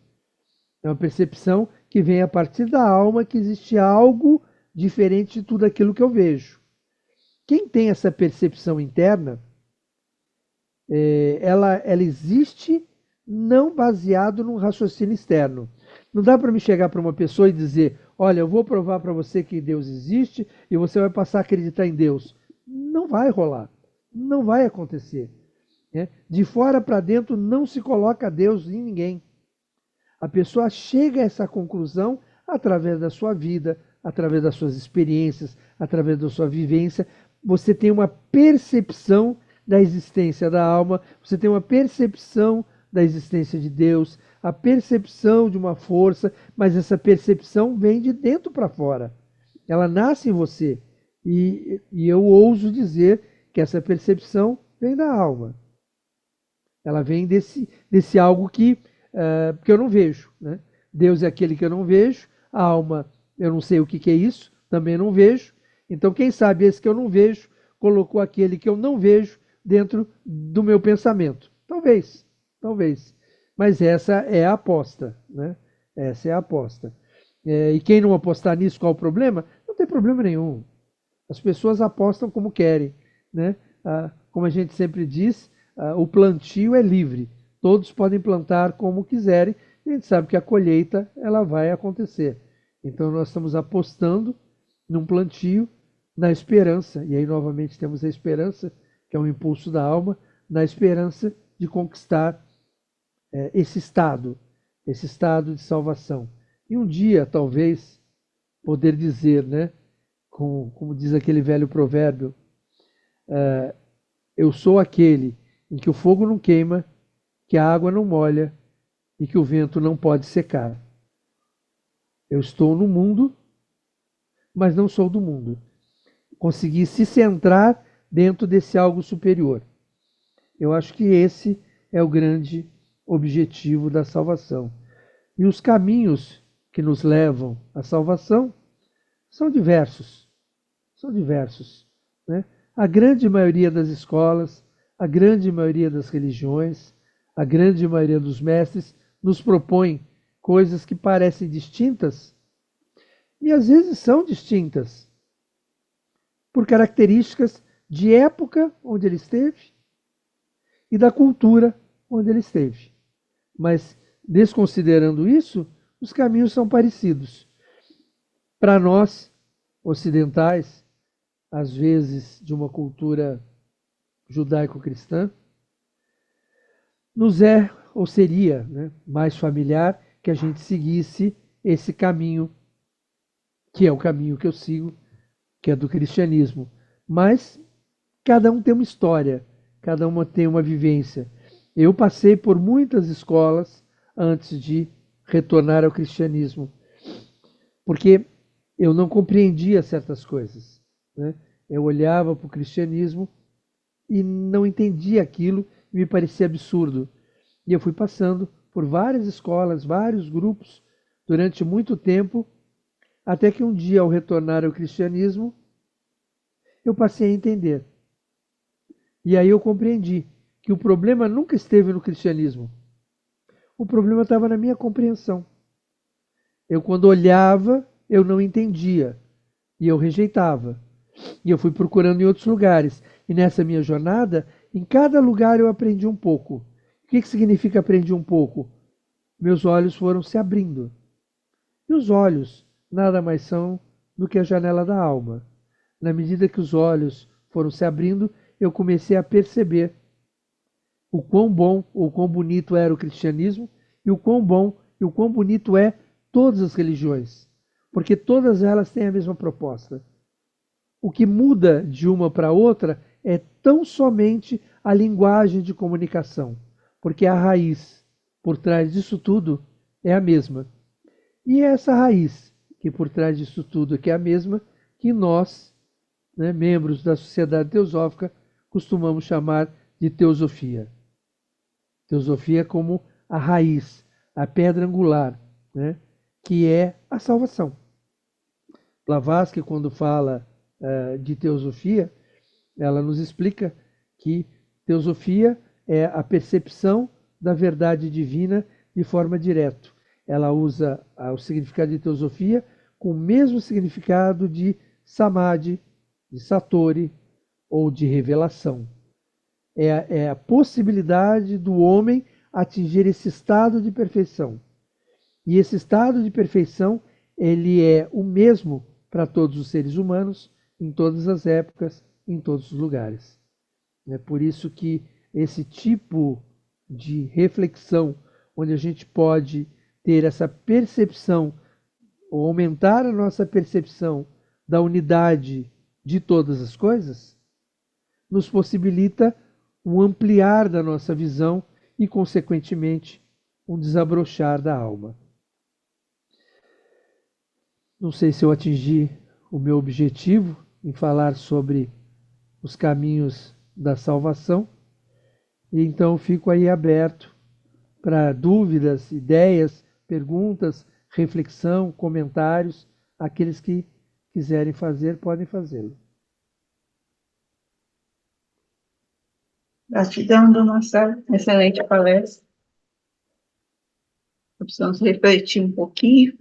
É uma percepção que vem a partir da alma, que existe algo diferente de tudo aquilo que eu vejo. Quem tem essa percepção interna, ela existe não baseado num raciocínio externo. Não dá para me chegar para uma pessoa e dizer, olha, eu vou provar para você que Deus existe e você vai passar a acreditar em Deus. Não vai rolar, não vai acontecer. De fora para dentro não se coloca Deus em ninguém. A pessoa chega a essa conclusão através da sua vida, através das suas experiências, através da sua vivência, você tem uma percepção da existência da alma, você tem uma percepção da existência de Deus, a percepção de uma força, mas essa percepção vem de dentro para fora. Ela nasce em você. E eu ouso dizer que essa percepção vem da alma. Ela vem desse algo que eu não vejo, né? Deus é aquele que eu não vejo, a alma, eu não sei o que é isso, também não vejo. Então, quem sabe esse que eu não vejo colocou aquele que eu não vejo dentro do meu pensamento. Talvez, talvez. Mas essa é a aposta, né? Essa é a aposta. E quem não apostar nisso, qual o problema? Não tem problema nenhum. As pessoas apostam como querem, né? Como a gente sempre diz, o plantio é livre. Todos podem plantar como quiserem. E a gente sabe que a colheita ela vai acontecer. Então nós estamos apostando num plantio na esperança. E aí novamente temos a esperança, que é um impulso da alma, na esperança de conquistar esse estado de salvação. E um dia, talvez, poder dizer, né? Como diz aquele velho provérbio, eu sou aquele em que o fogo não queima, que a água não molha e que o vento não pode secar. Eu estou no mundo, mas não sou do mundo. Consegui se centrar dentro desse algo superior. Eu acho que esse é o grande objetivo da salvação. E os caminhos que nos levam à salvação são diversos. São diversos, né? A grande maioria das escolas, a grande maioria das religiões, a grande maioria dos mestres nos propõem coisas que parecem distintas e às vezes são distintas por características de época onde ele esteve e da cultura onde ele esteve. Mas, desconsiderando isso, os caminhos são parecidos. Para nós, ocidentais, às vezes de uma cultura judaico-cristã, nos é, ou seria, né, mais familiar que a gente seguisse esse caminho, que é o caminho que eu sigo, que é do cristianismo. Mas cada um tem uma história, cada uma tem uma vivência. Eu passei por muitas escolas antes de retornar ao cristianismo, porque eu não compreendia certas coisas, né? Eu olhava para o cristianismo e não entendia aquilo, e me parecia absurdo. E eu fui passando por várias escolas, vários grupos, durante muito tempo, até que um dia, ao retornar ao cristianismo, eu passei a entender. E aí eu compreendi que o problema nunca esteve no cristianismo. O problema estava na minha compreensão. Eu, quando olhava, eu não entendia e eu rejeitava. E eu fui procurando em outros lugares. E nessa minha jornada, em cada lugar eu aprendi um pouco. O que significa aprendi um pouco? Meus olhos foram se abrindo. E os olhos nada mais são do que a janela da alma. Na medida que os olhos foram se abrindo, eu comecei a perceber o quão bom ou quão bonito era o cristianismo e o quão bom e o quão bonito é todas as religiões, porque todas elas têm a mesma proposta. O que muda de uma para outra é tão somente a linguagem de comunicação, porque a raiz por trás disso tudo é a mesma. E é essa raiz que por trás disso tudo que é a mesma, que nós, né, membros da Sociedade Teosófica, costumamos chamar de teosofia. Teosofia como a raiz, a pedra angular, né, que é a salvação. Blavatsky, quando fala de teosofia, ela nos explica que teosofia é a percepção da verdade divina de forma direta. Ela usa o significado de teosofia com o mesmo significado de samadhi, de satori ou de revelação. É a possibilidade do homem atingir esse estado de perfeição. E esse estado de perfeição, ele é o mesmo para todos os seres humanos, em todas as épocas, em todos os lugares. É por isso que esse tipo de reflexão, onde a gente pode ter essa percepção ou aumentar a nossa percepção da unidade de todas as coisas, nos possibilita um ampliar da nossa visão e, consequentemente, um desabrochar da alma. Não sei se eu atingi o meu objetivo em falar sobre os caminhos da salvação, e então fico aí aberto para dúvidas, ideias, perguntas, reflexão, comentários. Aqueles que quiserem fazer, podem fazê-lo. Gratidão, dona Marcela. Excelente palestra. Precisamos refletir um pouquinho.